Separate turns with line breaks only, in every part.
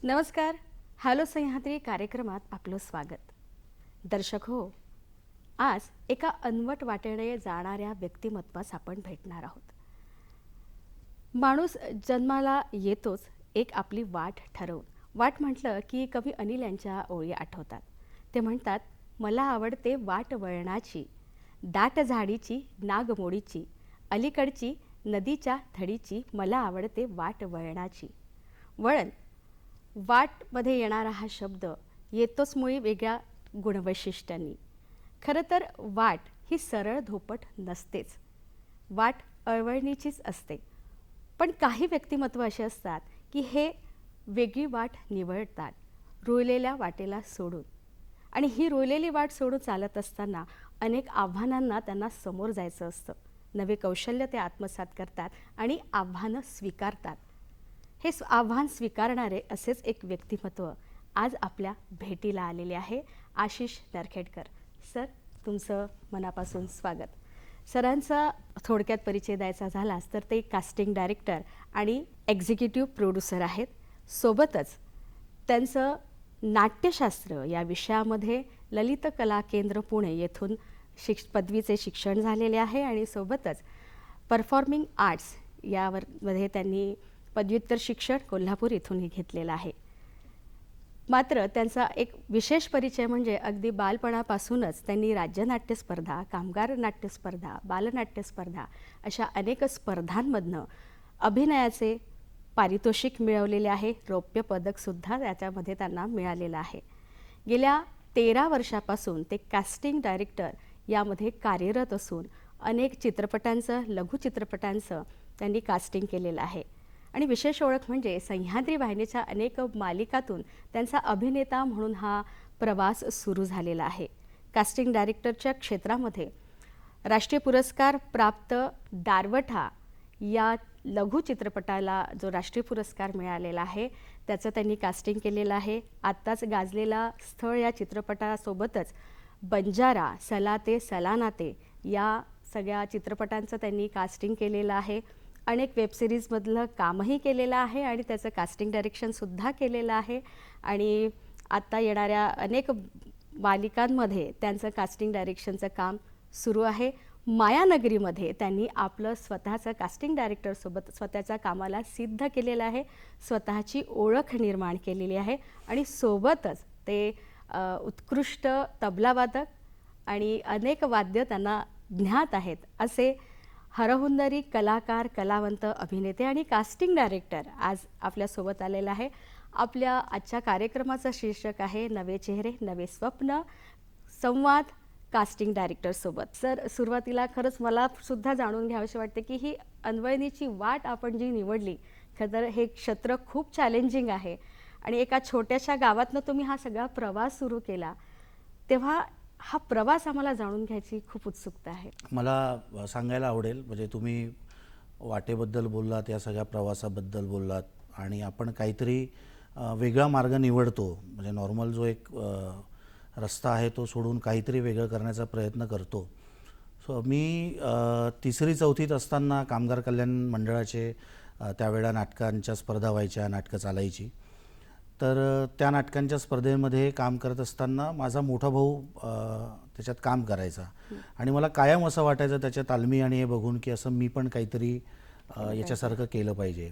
नमस्कार. हॅलो सह्याद्री कार्यक्रमात आपलं स्वागत. दर्शक हो, आज एका अनवट वाटेने जाणाऱ्या व्यक्तिमत्वास आपण भेटणार आहोत. माणूस जन्माला येतोच एक आपली वाट ठरवून. वाट म्हटलं की कवी अनिल यांच्या ओळी आठवतात. ते म्हणतात, मला आवडते वाट वळणाची, दाट झाडीची नागमोडीची, अलीकडची नदीच्या थडीची, मला आवडते वाट वळणाची. वळण, वाटमध्ये येणारा हा शब्द येतोच मुळी वेगळ्या गुणवैशिष्ट्यांनी. खरं तर वाट ही सरळ धोपट नसतेच, वाट अळवळणीचीच असते. पण काही व्यक्तिमत्व असे असतात की हे वेगळी वाट निवडतात रुळलेल्या वाटेला सोडून. आणि ही रुळलेली वाट सोडून चालत असताना अनेक आव्हानांना त्यांना समोर जायचं असतं. नवे कौशल्य ते आत्मसात करतात आणि आव्हानं स्वीकारतात. हे आव्हान स्वीकारणारे असेच एक व्यक्तिमत्व आज आपल्या भेटीला आलेले आहे. आशिष नरखेडकर सर, तुमचं मनापासून स्वागत. सरांचा थोडक्यात परिचय द्यायचा झालाच तर ते कास्टिंग डायरेक्टर आणि एक्झिक्युटिव्ह प्रोड्युसर आहेत. सोबतच त्यांचं नाट्यशास्त्र या विषयामध्ये ललित कला केंद्र पुणे येथून पदवीचे शिक्षण झालेले आहे आणि सोबतच परफॉर्मिंग आर्ट्स मध्ये त्यांनी पदव्युत्तर शिक्षण कोल्हापूर इथूनही घेतलेलं आहे. मात्र त्यांचा एक विशेष परिचय म्हणजे अगदी बालपणापासूनच त्यांनी राज्य नाट्य स्पर्धा, कामगार नाट्य स्पर्धा, बालनाट्य स्पर्धा अशा अनेक स्पर्धांमधनं अभिनयाचे पारितोषिक मिळवलेले आहे. रौप्य पदकसुद्धा त्याच्यामध्ये त्यांना मिळालेलं आहे. गेल्या 13 वर्षापासून ते कास्टिंग डायरेक्टर यामध्ये कार्यरत असून अनेक चित्रपटांचं, लघुचित्रपटांचं त्यांनी कास्टिंग केलेलं आहे. आणि विशेष ओळख म्हणजे सह्याद्री वाहिनीच्या अनेक मालिकातून त्यांचा अभिनेता म्हणून हा प्रवास सुरू झालेला आहे. कास्टिंग डायरेक्टरच्या क्षेत्रामध्ये राष्ट्रीय पुरस्कार प्राप्त दारवठा या लघुचित्रपटाला जो राष्ट्रीय पुरस्कार मिळालेला आहे त्याचं त्यांनी कास्टिंग केलेलं आहे. आत्ताच गाजलेला स्थळ या चित्रपटासोबतच बंजारा, सलाते सलानाते या सगळ्या चित्रपटांचं त्यांनी कास्टिंग केलेलं आहे. अनेक वेबसिरीजमधलं कामही केलेलं आहे आणि त्याचं कास्टिंग डायरेक्शनसुद्धा केलेलं आहे. आणि आत्ता येणाऱ्या अनेक मालिकांमध्ये त्यांचं कास्टिंग डायरेक्शनचं काम सुरू आहे. मायानगरीमध्ये त्यांनी आपलं स्वतःचं कास्टिंग डायरेक्टरसोबत स्वतःच्या कामाला सिद्ध केलेलं आहे, स्वतःची ओळख निर्माण केलेली आहे. आणि सोबतच ते उत्कृष्ट तबलावादक आणि अनेक वाद्य त्यांना ज्ञात आहेत असे हरहुन्नरी कलाकार, कलावंत, अभिनेते आणि कास्टिंग डायरेक्टर आज आपल्यासोबत आलेला आहे. आपल्या आजच्या कार्यक्रमाचं शीर्षक आहे नवे चेहरे नवे स्वप्न, संवाद कास्टिंग डायरेक्टरसोबत. सर, सुरुवातीला खरंच मला सुद्धा जाणून घ्यावीशी वाटते की ही अनवळणीची वाट आपण जी निवडली, खरं तर हे क्षेत्र खूप चॅलेंजिंग आहे आणि एका छोट्याशा गावातनं तुम्ही हा सगळा प्रवास सुरू केला, तेव्हा हा प्रवास आम्हाला जाणून घ्यायची खूप उत्सुकता आहे.
मला सांगायला आवडेल, म्हणजे तुम्ही वाटेबद्दल बोललात, या सगळ्या प्रवासाबद्दल बोललात आणि आपण काहीतरी वेगळा मार्ग निवडतो, म्हणजे नॉर्मल जो एक रस्ता आहे तो सोडून काहीतरी वेगळं करण्याचा प्रयत्न करतो. सो मी 3री-4थीत असताना कामगार कल्याण मंडळाचे त्यावेळेला नाटकांच्या स्पर्धा व्हायच्या, नाटकं चालायची. तर त्या नाटकांच्या स्पर्धेमध्ये काम करत असताना माझा मोठा भाऊ त्याच्यात काम करायचा आणि मला कायम असं वाटायचं त्याच्या तालमी आणि हे बघून की असं मी पण काहीतरी याच्यासारखं केलं पाहिजे.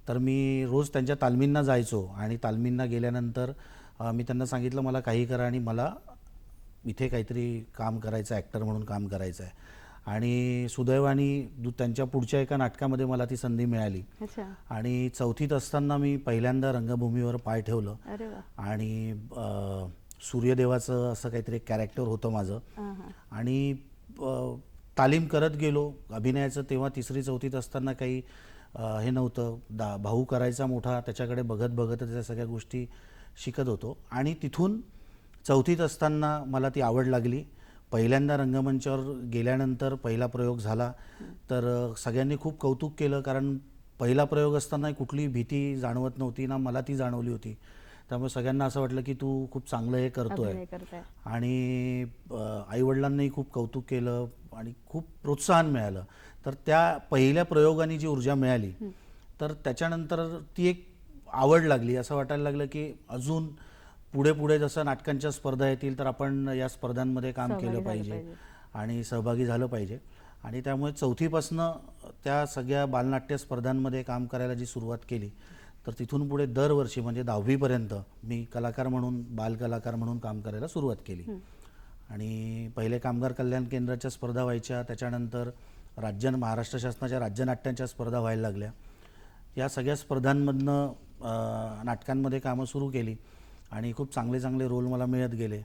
तर मी रोज त्यांच्या तालमींना जायचो आणि तालमींना गेल्यानंतर मी त्यांना सांगितलं मला काही करा आणि मला इथे काहीतरी काम करायचं, ॲक्टर म्हणून काम करायचं आहे. आणि सुदैवाने त्यांच्या पुढच्या एका नाटकामध्ये मला ती संधी मिळाली.
अच्छा.
आणि 4थीत असताना मी पहिल्यांदा रंगभूमीवर पाय ठेवलं.
अरे वा.
आणि सूर्यदेवाचं असं काहीतरी एक कॅरेक्टर होतं माझं. आणि तालीम करत गेलो अभिनयाचं. तेव्हा 3री-4थीत असताना काही हे नव्हतं, भाऊ करायचा मोठा, त्याच्याकडे बघत बघत त्या सगळ्या गोष्टी शिकत होतो. आणि तिथून 4थीत असताना मला ती आवड लागली. पहिल्यांदा रंगमंचावर गेल्यानंतर पहिला प्रयोग झाला तर सगळ्यांनी खूप कौतुक केलं, कारण पहिला प्रयोग असताना कुठली भीती जाणवत नव्हती ना, मला ती जाणवली होती. त्यामुळे सगळ्यांना असं वाटलं की तू खूप चांगलं हे करतोय. आणि आईवडिलांनाही खूप कौतुक केलं आणि खूप प्रोत्साहन मिळालं. तर त्या पहिल्या प्रयोगाने जी ऊर्जा मिळाली तर त्याच्यानंतर ती एक आवड लागली. असं वाटायला लागलं की अजून पुढे पुढे जसं नाटकांच्या स्पर्धा येतील तर आपण या स्पर्धांमध्ये काम केलं पाहिजे आणि सहभागी झालं पाहिजे. आणि त्यामुळे 4थीपासनं त्या सगळ्या बालनाट्य स्पर्धांमध्ये काम करायला जी सुरुवात केली तर तिथून पुढे दरवर्षी म्हणजे 10वीपर्यंत मी कलाकार म्हणून, बालकलाकार म्हणून काम करायला सुरुवात केली. आणि पहिले कामगार कल्याण केंद्राच्या स्पर्धा व्हायच्या, त्याच्यानंतर महाराष्ट्र शासनाच्या राज्यनाट्यांच्या स्पर्धा व्हायला लागल्या. या सगळ्या स्पर्धांमधनं नाटकांमध्ये कामं सुरू केली आणि खूप चांगले चांगले रोल मला मिळत गेले.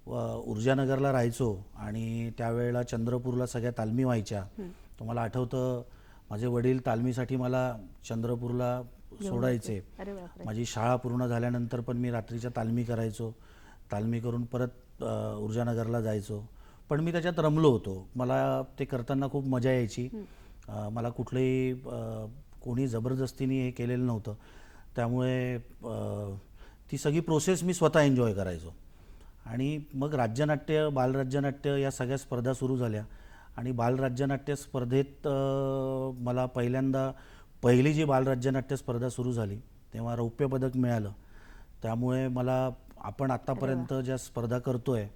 ऊर्जानगरला राहायचो आणि त्यावेळेला चंद्रपूरला सगळ्या तालमी व्हायच्या. तुम्हाला आठवतं, माझे वडील तालमीसाठी मला चंद्रपूरला सोडायचे. माझी शाळा पूर्ण झाल्यानंतर पण मी रात्रीच्या तालमी करायचो. तालमी करून परत ऊर्जानगरला जायचो. पण मी त्याच्यात रमलो होतो. मला ते करताना खूप मजा यायची. मला कुठलंही कोणी जबरदस्तीने हे केलेलं नव्हतं. त्यामुळे ती सगळी प्रोसेस मी स्वतः एन्जॉय करायचो. आणि मग राज्यनाट्य, बालराज्यनाट्य या सगळ्या स्पर्धा सुरू झाल्या. आणि बालराज्यनाट्य स्पर्धेत मला पहिली जी बालराज्यनाट्य स्पर्धा सुरू झाली तेव्हा रौप्य पदक मिळालं. त्यामुळे मला आपण आत्तापर्यंत ज्या स्पर्धा करतोय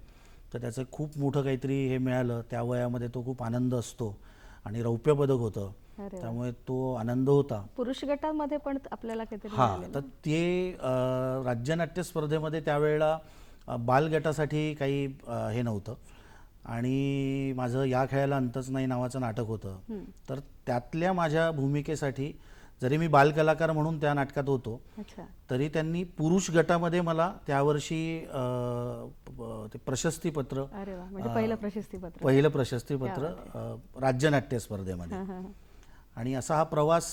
तर त्याचं खूप मोठं काहीतरी हे मिळालं. त्या वयामध्ये तो खूप आनंद असतो. आणि रौप्य पदक होतं, त्यामुळे तो आनंद होता.
पुरुष गटामध्ये पण आपल्याला काहीतरी
तर ते राज्यनाट्य स्पर्धेमध्ये त्यावेळेला बालगटासाठी काही हे नव्हतं. आणि माझं या खेळाला अंतच नाही नावाचं नाटक होतं. तर त्यातल्या माझ्या भूमिकेसाठी जरी मी बालकलाकार म्हणून त्या नाटकात होतो तरी त्यांनी पुरुष गटामध्ये मला त्यावर्षी ते प्रशस्तीपत्र, पहिलं प्रशस्तीपत्र राज्यनाट्य स्पर्धेमध्ये. आणि असा हा प्रवास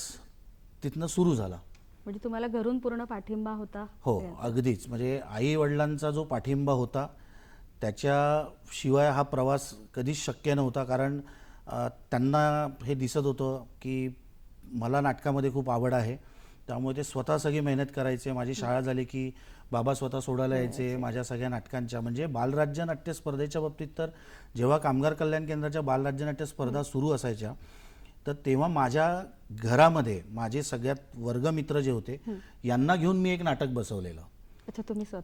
तिथनं सुरू झाला.
म्हणजे तुम्हाला घरून पूर्ण पाठिंबा होता?
हो, अगदीच. म्हणजे आई वडिलांचा जो पाठिंबा होता त्याच्याशिवाय हा प्रवास कधीच शक्य नव्हता. कारण त्यांना हे दिसत होतं की मला नाटकामध्ये खूप आवड आहे. त्यामुळे ते स्वतः सगळी मेहनत करायचे. माझी शाळा झाली की बाबा स्वतः सोडायला यायचे माझ्या सगळ्या नाटकांच्या. म्हणजे बालराज्य नाट्य स्पर्धेच्या बाबतीत तर जेव्हा कामगार कल्याण केंद्राच्या बालराज्य स्पर्धा सुरू असायच्या तर तेव्हा माझ्या घरामध्ये माझे सगळ्यात वर्गमित्र जे होते यांना घेऊन मी एक नाटक बसवलेलं.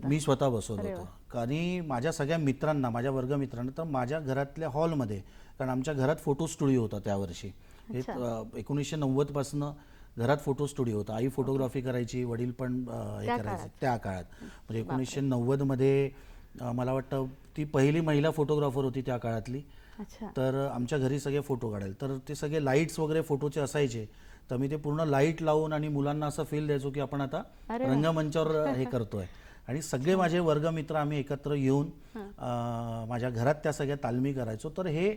मी स्वतः बसवलं होतं. कारण माझ्या सगळ्या मित्रांना, माझ्या वर्गमित्रांना, तर माझ्या घरातल्या हॉलमध्ये, कारण आमच्या घरात फोटो स्टुडिओ होता त्यावर्षी. 1990 पासून घरात फोटो स्टुडिओ होता. आई फोटोग्राफी करायची, वडील पण हे करायचे त्या काळात. म्हणजे 1990 मध्ये मला वाटतं ती पहिली महिला फोटोग्राफर होती त्या काळातली. तर आमच्या घरी सगळे फोटो काढायला, तर ते सगळे लाईट्स वगैरे फोटोचे असायचे. तर मी ते पूर्ण लाईट लावून आणि मुलांना असं फील द्यायचो की आपण आता रंगमंचावर हे करतोय. आणि सगळे माझे वर्गमित्र आम्ही एकत्र येऊन माझ्या घरात त्या सगळ्या तालमी करायचो. तर हे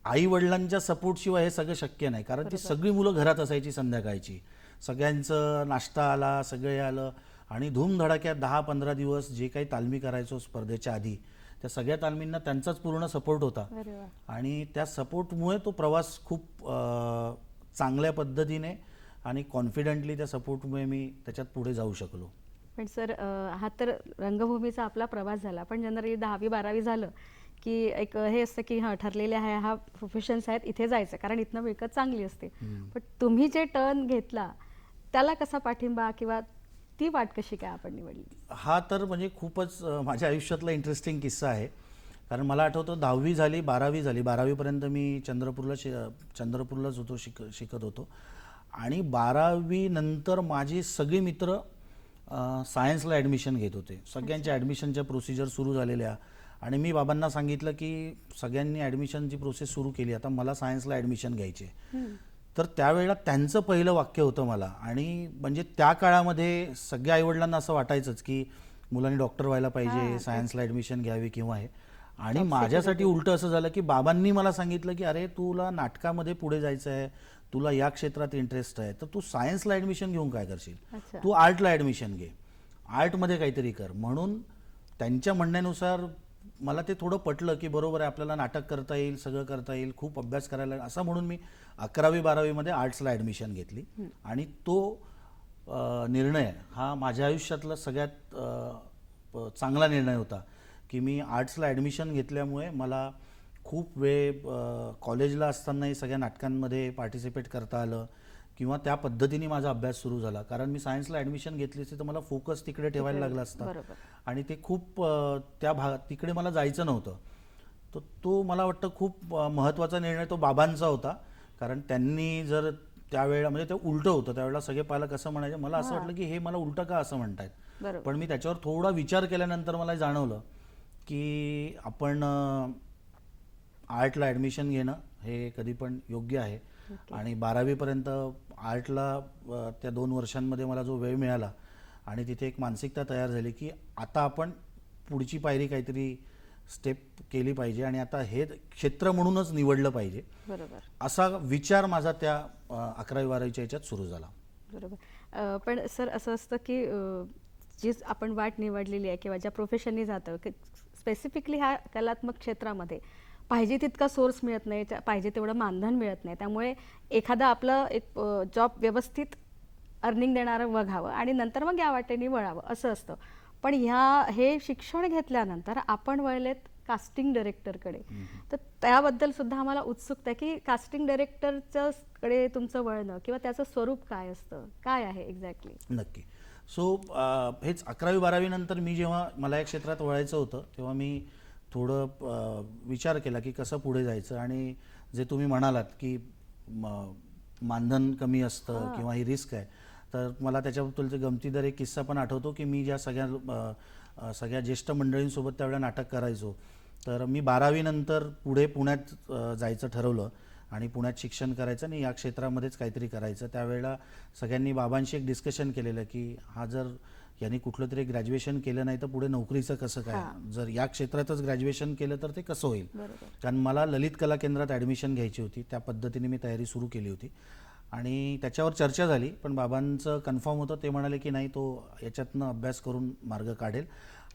आई वडिलांच्या सपोर्ट शिवाय हे सगळं शक्य नाही. कारण ती सगळी मुलं घरात असायची संध्याकाळची. सगळ्यांचं नाश्ता आला, सगळे आलं आणि धूमधडाक्यात 10-15 दिवस जे काही तालमी करायचो स्पर्धेच्या आधी, त्या सगळ्या तालमींना त्यांचाच पूर्ण सपोर्ट होता. आणि त्या सपोर्टमुळे तो प्रवास खूप चांगल्या पद्धतीने आणि कॉन्फिडेंटली त्या सपोर्टमुळे मी त्याच्यात पुढे जाऊ शकलो.
पण सर, हा तर रंगभूमीचा आपला प्रवास झाला. पण जनरली 10वी-12वी झालं की एक हे असतं की हां, ठरलेले आहे, हा प्रोफेशन्स आहेत, इथे जायचं, कारण इथनं मिळकत चांगली असते. पण तुम्ही जे टर्न घेतला त्याला कसा पाठिंबा किंवा ती वाट कशी काय आपण निवडली?
हा तर म्हणजे खूपच माझ्या आयुष्यातला इंटरेस्टिंग किस्सा आहे. कारण मला आठवतं 10वी झाली, 12वी झाली. 12वीपर्यंत मी चंद्रपूरलाच होतो, शिकत होतो. आणि 12वी नंतर माझी सगळी मित्र सायन्सला ॲडमिशन घेत होते. सगळ्यांच्या ॲडमिशनच्या प्रोसिजर सुरू झालेल्या आणि मी बाबांना सांगितलं की सगळ्यांनी ॲडमिशनची प्रोसेस सुरू केली, आता मला सायन्सला ॲडमिशन घ्यायची आहे. तर त्यावेळेला त्यांचं पहिलं वाक्य होतं मला, आणि म्हणजे त्या काळामध्ये सगळ्या आईवडिलांना असं वाटायचंच की मुलांनी डॉक्टर व्हायला पाहिजे, सायन्सला ॲडमिशन घ्यावी किंवा हे. आणि माझ्यासाठी उलटं असं झालं की बाबांनी मला सांगितलं की अरे तुला नाटकामध्ये पुढे जायचं आहे, तुला या क्षेत्रात इंटरेस्ट आहे, तर तू सायन्सला ॲडमिशन घेऊन काय करशील,
अच्छा.
तू आर्टला ॲडमिशन घे, आर्टमध्ये काहीतरी कर. म्हणून त्यांच्या म्हणण्यानुसार मला ते थोडं पटलं की बरोबर आहे, आपल्याला नाटक करता येईल, सगळं करता येईल, खूप अभ्यास करायला, असं म्हणून मी 11वी-12वीमध्ये आर्ट्सला ॲडमिशन घेतली. आणि तो निर्णय हा माझ्या आयुष्यातला सगळ्यात चांगला निर्णय होता की मी आर्ट्सला ॲडमिशन घेतल्यामुळे मला खूप वेळ कॉलेजला असतानाही सगळ्या नाटकांमध्ये पार्टिसिपेट करता आलं, किंवा त्या पद्धतीने माझा अभ्यास सुरू झाला. कारण मी सायन्सला ॲडमिशन घेतली असती तर मला फोकस तिकडे ठेवायला लागला असता,
बरोबर.
आणि ते खूप तिकडे मला जायचं नव्हतं. तर तो मला वाटतं खूप महत्त्वाचा निर्णय तो बाबांचा होता. कारण त्यांनी जर त्यावेळेला, म्हणजे ते उलटं होतं त्यावेळेला, सगळे पालक असं म्हणायचे, मला असं वाटलं की हे मला उलटं का असं म्हणतायत.
बरोबर.
पण मी त्याच्यावर थोडा विचार केल्यानंतर मला जाणवलं की आपण आर्टला ॲडमिशन घेणं हे कधी पण योग्य आहे. आणि 12वीपर्यंत आर्टला त्या 2 वर्षांमध्ये मला जो वेळ मिळाला, आणि तिथे एक मानसिकता तयार झाली की आता आपण पुढची पायरी काहीतरी स्टेप केली पाहिजे, आणि आता हे क्षेत्र म्हणूनच निवडलं पाहिजे,
बरोबर.
असा विचार माझा त्या 11वी-12वीच्या ह्याच्यात सुरू झाला.
बरोबर. पण सर असं असतं की जी आपण वाट निवडलेली आहे किंवा ज्या प्रोफेशननी जातं, की स्पेसिफिकली ह्या कलात्मक क्षेत्रामध्ये पाहिजे तितका सोर्स मिळत नाही, पाहिजे तेवढं मानधन मिळत नाही. त्यामुळे एखादा आपलं एक जॉब व्यवस्थित अर्निंग देणारं बघावं आणि नंतर मग या वाटेने वळावं असं असतं. पण हे शिक्षण घेतल्यानंतर आपण वळलेत कास्टिंग डायरेक्टरकडे. तर त्याबद्दल सुद्धा आम्हाला उत्सुकता आहे की कास्टिंग डायरेक्टरच्या कडे तुमचं वळणं किंवा त्याचं स्वरूप काय असतं, काय आहे एक्झॅक्टली?
नक्की. सो हेच 11वी-12वी नंतर मी जेव्हा मला या क्षेत्रात वळायचं होतं तेव्हा मी थोडं विचार केला की कसं पुढे जायचं. आणि जे तुम्ही म्हणालात की मानधन कमी असतं किंवा ही रिस्क आहे, तर मला त्याच्याबद्दलचा गमतीदार एक किस्सा पण आठवतो की मी ज्या सगळ्या ज्येष्ठ मंडळींसोबत त्यावेळेला नाटक करायचो, तर मी 12वी नंतर पुढे पुण्यात जायचं ठरवलं आणि पुण्यात शिक्षण करायचं आणि या क्षेत्रामध्येच काहीतरी करायचं. त्यावेळेला सगळ्यांनी बाबांशी एक डिस्कशन केलेलं की हा जर यांनी कुठलं तरी ग्रॅज्युएशन केलं नाही तर पुढे नोकरीचं कसं काय, जर या क्षेत्रातच ग्रॅज्युएशन केलं तर ते कसं होईल. कारण मला ललित कला केंद्रात ॲडमिशन घ्यायची होती, त्या पद्धतीने मी तयारी सुरू केली होती आणि त्याच्यावर चर्चा झाली. पण बाबांचं कन्फर्म होतं, ते म्हणाले की नाही, तो याच्यातनं अभ्यास करून मार्ग काढेल.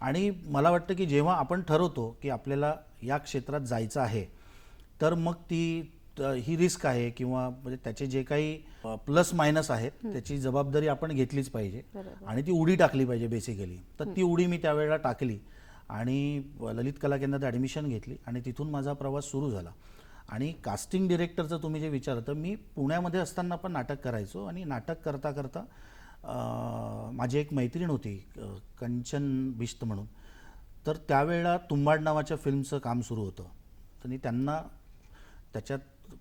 आणि मला वाटतं की जेव्हा आपण ठरवतो की आपल्याला या क्षेत्रात जायचं आहे, तर मग ही रिस्क आहे किंवा म्हणजे त्याचे जे काही प्लस मायनस आहेत त्याची जबाबदारी आपण घेतलीच पाहिजे आणि ती उडी टाकली पाहिजे बेसिकली. तर ती उडी मी त्यावेळेला टाकली आणि ललित कला केंद्रात ॲडमिशन घेतली आणि तिथून माझा प्रवास सुरू झाला. आणि कास्टिंग डिरेक्टरचं तुम्ही जे विचारतं, मी पुण्यामध्ये असताना पण नाटक करायचो आणि नाटक करता करता माझी एक मैत्रीण होती कंचन बिश्त म्हणून, तर त्यावेळेला तुंबाड नावाच्या फिल्मचं काम सुरू होतं. आणि त्यांना त्याच्यात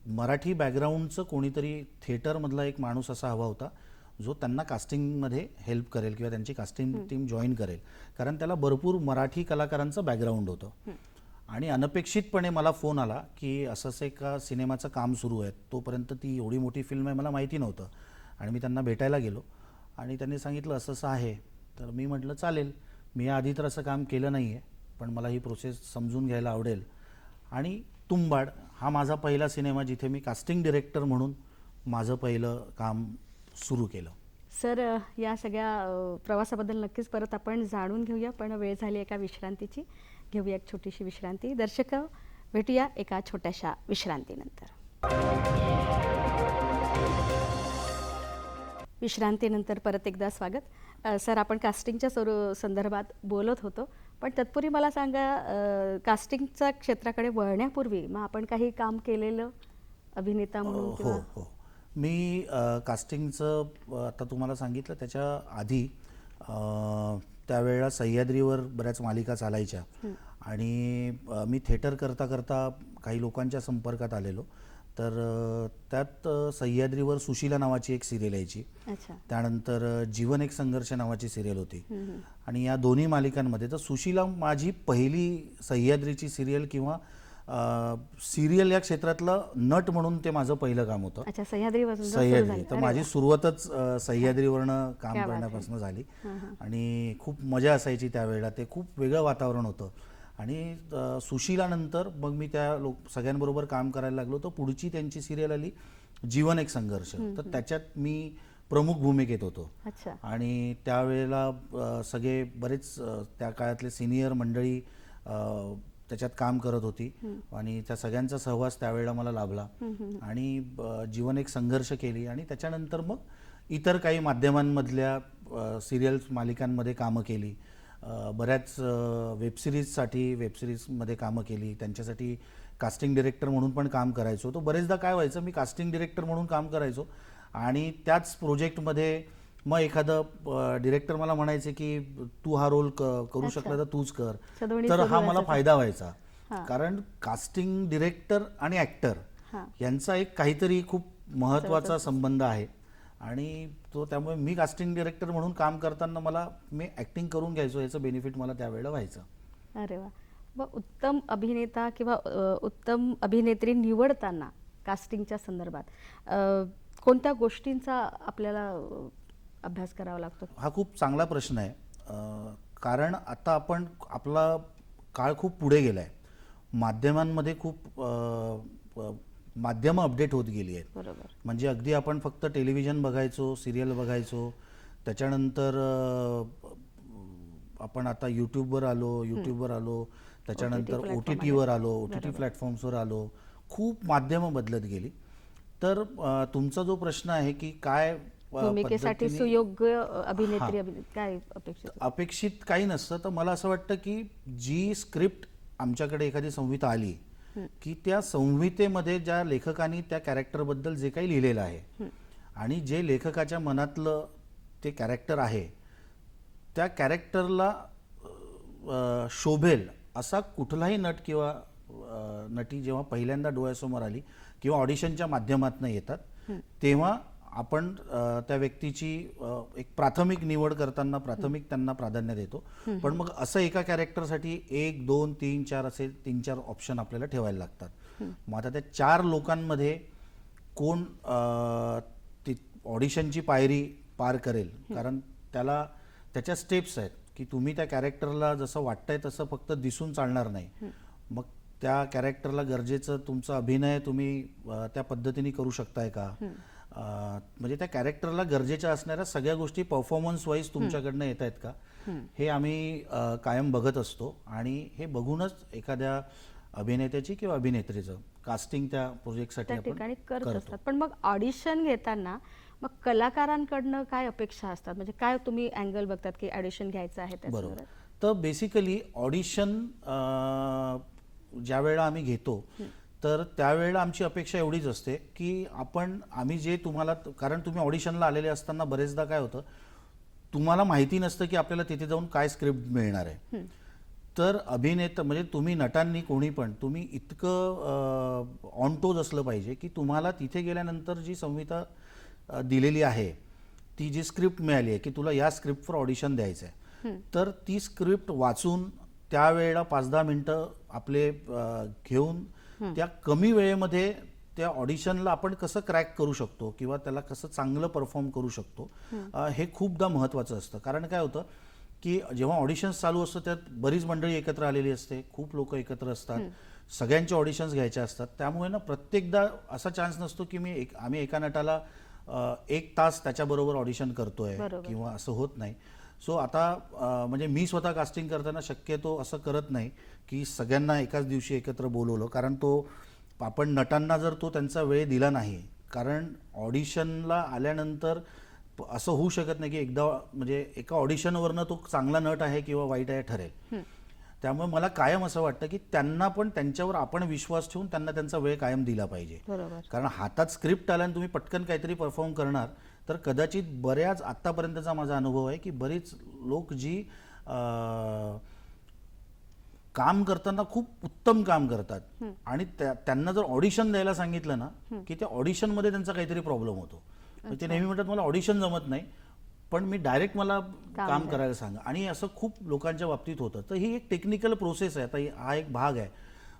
मराठी बॅकग्राऊंडचं कोणीतरी थिएटरमधला एक माणूस असा हवा होता जो त्यांना कास्टिंगमध्ये हेल्प करेल किंवा त्यांची कास्टिंग टीम जॉईन करेल, कारण त्याला भरपूर मराठी कलाकारांचं बॅकग्राऊंड होतं. आणि अनपेक्षितपणे मला फोन आला की असं एका सिनेमाचं काम सुरू आहे. तोपर्यंत ती एवढी मोठी फिल्म आहे मला माहिती नव्हतं आणि मी त्यांना भेटायला गेलो आणि त्यांनी सांगितलं असं असं आहे. तर मी म्हटलं चालेल, मी आधी तर असं काम केलं नाही आहे, पण मला ही प्रोसेस समजून घ्यायला आवडेल. आणि तुंबाड हा माझा पहिला सिनेमा जिथे मी कास्टिंग डिरेक्टर म्हणून माझं पहिलं काम सुरू केलं.
सर, या सगळ्या प्रवासाबद्दल नक्कीच परत आपण जाणून घेऊया, पण वेळ झाली एका विश्रांतीची. घेऊया एक छोटीशी विश्रांती. दर्शक, भेटूया एका छोट्याशा विश्रांतीनंतर. विश्रांतीनंतर परत एकदा स्वागत. सर, आपण कास्टिंगच्या संदर्भात बोलत होतो, पण तत्पूर्वी मला सांगा, कास्टिंगच्या क्षेत्राकडे वळण्यापूर्वी मग आपण काही काम केलेलं अभिनेता म्हणून किंवा?
हो, मी कास्टिंगचं आता तुम्हाला सांगितलं. त्याच्या आधी त्यावेळेला सह्याद्रीवर बऱ्याच मालिका चालायच्या आणि मी थिएटर करता करता काही लोकांच्या संपर्कात आलेलो. तर त्यात सह्याद्रीवर सुशीला नावाची एक सिरियल यायची.
अच्छा.
त्यानंतर जीवन एक संघर्ष नावाची सिरियल होती.
हम्म.
आणि या दोन्ही मालिकांमध्ये तर सुशीला माझी पहिली सह्याद्रीची सिरियल किंवा सिरियल या क्षेत्रातलं नट म्हणून ते माझं पहिलं काम होतं.
अच्छा, सह्याद्रीपासून सुरू
सह्याद्री
झाली.
तर
अरे
माझी
वा.
सुरुवातच सह्याद्रीवरनं काम
क्या बात है.
करण्यापासून झाली.
हां, हां.
आणि खूप मजा असायची त्यावेळेला. ते खूप वेगळं वातावरण होतं. आणि सुशीलानंतर मग मी त्या सगळ्यांबरोबर काम करायला लागलो. तर पुढची त्यांची सिरियल आली जीवन एक संघर्ष. तर त्याच्यात मी प्रमुख भूमिकेत होतो.
अच्छा.
आणि त्यावेळेला सगळे बरेच त्या काळातले सिनियर मंडळी त्याच्यात काम करत होती. आणि त्या सगळ्यांचा सहवास त्यावेळेला मला लाभला. आणि जीवन एक संघर्ष केली. आणि त्याच्यानंतर मग इतर काही माध्यमांमधल्या सिरियल्स मालिकांमध्ये कामं केली. बऱ्याच वेबसिरीजमध्ये कामं केली. त्यांच्यासाठी कास्टिंग डिरेक्टर म्हणून पण काम करायचो. तो बरेचदा काय व्हायचं, मी कास्टिंग डिरेक्टर म्हणून काम करायचो आणि त्याच प्रोजेक्टमध्ये मग एखादं डिरेक्टर मला म्हणायचे की तू हा रोल करू शकला तर तूच कर. तर हा मला फायदा व्हायचा. कारण कास्टिंग डिरेक्टर आणि ॲक्टर यांचा एक काहीतरी खूप महत्त्वाचा संबंध आहे. आणि त्यामुळे मी कास्टिंग डिरेक्टर म्हणून काम करताना मी ॲक्टिंग करून घ्यायचो. याचं बेनिफिट मला त्यावेळेला व्हायचं.
अरे वा. मग उत्तम अभिनेता किंवा उत्तम अभिनेत्री निवडताना कास्टिंगच्या संदर्भात कोणत्या गोष्टींचा आपल्याला अभ्यास करावा लागतो?
हा खूप चांगला प्रश्न आहे. कारण आता आपला काळ खूप पुढे गेला आहे. माध्यमांमध्ये खूप माध्यमं अपडेट होत गेली आहेत.
बरोबर.
म्हणजे अगदी आपण फक्त टेलिव्हिजन बघायचो, सिरियल बघायचो. त्याच्यानंतर आपण आता यूट्यूबवर आलो. त्याच्यानंतर OTTवर आलो, OTT प्लॅटफॉर्म्सवर आलो. खूप माध्यमं बदलत गेली. तर तुमचा जो प्रश्न आहे की काय
भूमिकेसाठी सुयोग्य अभिनेत्री काय
अपेक्षित काही नसतं. तर मला असं वाटतं की जी स्क्रिप्ट आमच्याकडे एखादी संहिता आली की त्या संहितेमध्ये ज्या लेखकांनी त्या कॅरेक्टरबद्दल जे काही लिहिलेलं आहे आणि जे लेखकाच्या मनातलं ते कॅरेक्टर आहे त्या कॅरेक्टरला शोभेल असा कुठलाही नट किंवा नटी जेव्हा पहिल्यांदा डोळ्यासमोर आली किंवा ऑडिशनच्या माध्यमातून येतात तेव्हा आपण त्या व्यक्तीची एक प्राथमिक निवड करताना प्राथमिक त्यांना प्राधान्य देतो. पण मग असं एका कॅरेक्टरसाठी 1, 2, 3, 4 असे 3-4 ऑप्शन आपल्याला ठेवायला लागतात. मग आता त्या 4 लोकांमध्ये कोण ती ऑडिशनची पायरी पार करेल, कारण त्याच्या स्टेप्स आहेत की तुम्ही त्या कॅरेक्टरला जसं वाटतंय तसं फक्त दिसून चालणार नाही. मग त्या कॅरेक्टरला गरजेचं तुमचा अभिनय तुम्ही त्या पद्धतीने करू शकताय का, म्हणजे त्या कॅरेक्टरला गरजेच्या असणाऱ्या सगळ्या गोष्टी परफॉर्मन्स वाईज तुमच्याकडनं येत आहेत का, हे आम्ही कायम बघत असतो. आणि हे बघूनच एखाद्या अभिनेत्याची किंवा अभिनेत्रीचं कास्टिंग त्या प्रोजेक्टसाठी आपण
करत असतात. पण मग ऑडिशन घेताना मग कलाकारांकडनं काय अपेक्षा असतात, म्हणजे काय तुम्ही अँगल बघतात की ऑडिशन घ्यायचं आहे त्याच्यावर?
बरोबर. तर बेसिकली ऑडिशन ज्या वेळेला आम्ही घेतो तर त्यावेळेला आमची अपेक्षा एवढीच असते की आम्ही जे तुम्हाला, कारण तुम्ही ऑडिशनला आलेले असताना बरेचदा काय होतं, तुम्हाला माहिती नसतं की आपल्याला तिथे जाऊन काय स्क्रिप्ट मिळणार आहे. तर अभिनेता म्हणजे तुम्ही नटांनी कोणी पण तुम्ही इतकं ऑन टोज असलं पाहिजे की तुम्हाला तिथे गेल्यानंतर जी संहिता दिलेली आहे, ती जी स्क्रिप्ट मिळाली आहे की तुला या स्क्रिप्टवर ऑडिशन द्यायचं आहे, तर ती स्क्रिप्ट वाचून त्यावेळेला 5-10 मिनटं आपले घेऊन त्या कमी वेळेमध्ये त्या ऑडिशनला आपण कसं क्रॅक करू शकतो किंवा त्याला कसं चांगलं परफॉर्म करू शकतो, हे खूपदा महत्त्वाचं असतं. कारण काय होतं की जेव्हा ऑडिशन्स चालू असतं त्यात बरीच मंडळी एकत्र आलेली असते, खूप लोक एकत्र असतात, सगळ्यांचे ऑडिशन्स घ्यायचे असतात. त्यामुळे ना प्रत्येकदा असा चान्स नसतो की आम्ही एका नटाला 1 तास त्याच्याबरोबर ऑडिशन करतोय किंवा असं होत नाही. सो आता म्हणजे मी स्वतः कास्टिंग करताना शक्यतो असं करत नाही की सगळ्यांना एकाच दिवशी एकत्र बोलवलं, कारण आपण नटांना जर त्यांचा वेळ दिला नाही, कारण ऑडिशनला आल्यानंतर असं होऊ शकत नाही की एकदा म्हणजे एका ऑडिशनवरनं तो चांगला नट आहे किंवा वाईट आहे ठरेल. त्यामुळे मला कायम असं वाटतं की त्यांना पण त्यांच्यावर आपण विश्वास ठेवून त्यांना त्यांचा वेळ कायम दिला पाहिजे. कारण हातात स्क्रिप्ट आल्याने तुम्ही पटकन काहीतरी परफॉर्म करणार तर कदाचित बऱ्याच आत्तापर्यंतचा माझा अनुभव आहे की बरीच लोक जी काम करताना खूप उत्तम काम करतात आणि त्यांना जर ऑडिशन द्यायला सांगितलं ना की त्या ऑडिशनमध्ये त्यांचा काहीतरी प्रॉब्लेम होतो. ते नेहमी म्हणतात मला ऑडिशन जमत नाही, पण मी डायरेक्ट मला काम करायला सांगा. आणि असं खूप लोकांच्या बाबतीत होतं. तर ही एक टेक्निकल प्रोसेस आहे. आता हा एक भाग आहे.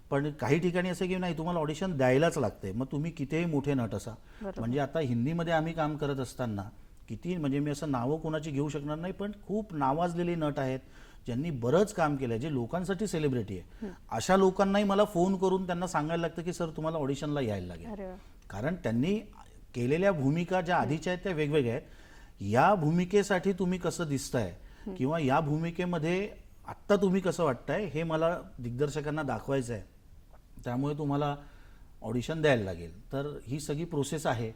पण काही ठिकाणी असं की नाही, तुम्हाला ऑडिशन द्यायलाच लागते, मग तुम्ही कितीही मोठे नट असा. म्हणजे आता हिंदीमध्ये आम्ही काम करत असताना किती, म्हणजे मी असं नावं कोणाची घेऊ शकणार नाही, पण खूप नावाजलेले नट आहेत ज्यांनी बरंच काम केलं आहे, जे लोकांसाठी सेलिब्रिटी आहे. अशा लोकांनाही मला फोन करून त्यांना सांगायला लागतं की सर तुम्हाला ऑडिशनला यायला लागेल. कारण त्यांनी केलेल्या भूमिका ज्या आधीच्या आहेत त्या वेगवेगळ्या आहेत. या भूमिकेसाठी तुम्ही कसं दिसताय किंवा या भूमिकेमध्ये आत्ता तुम्ही कसं वाटताय हे मला दिग्दर्शकांना दाखवायचं आहे. त्यामुळे तुम्हाला ऑडिशन द्यायला लागेल. तर ही सगळी प्रोसेस आहे.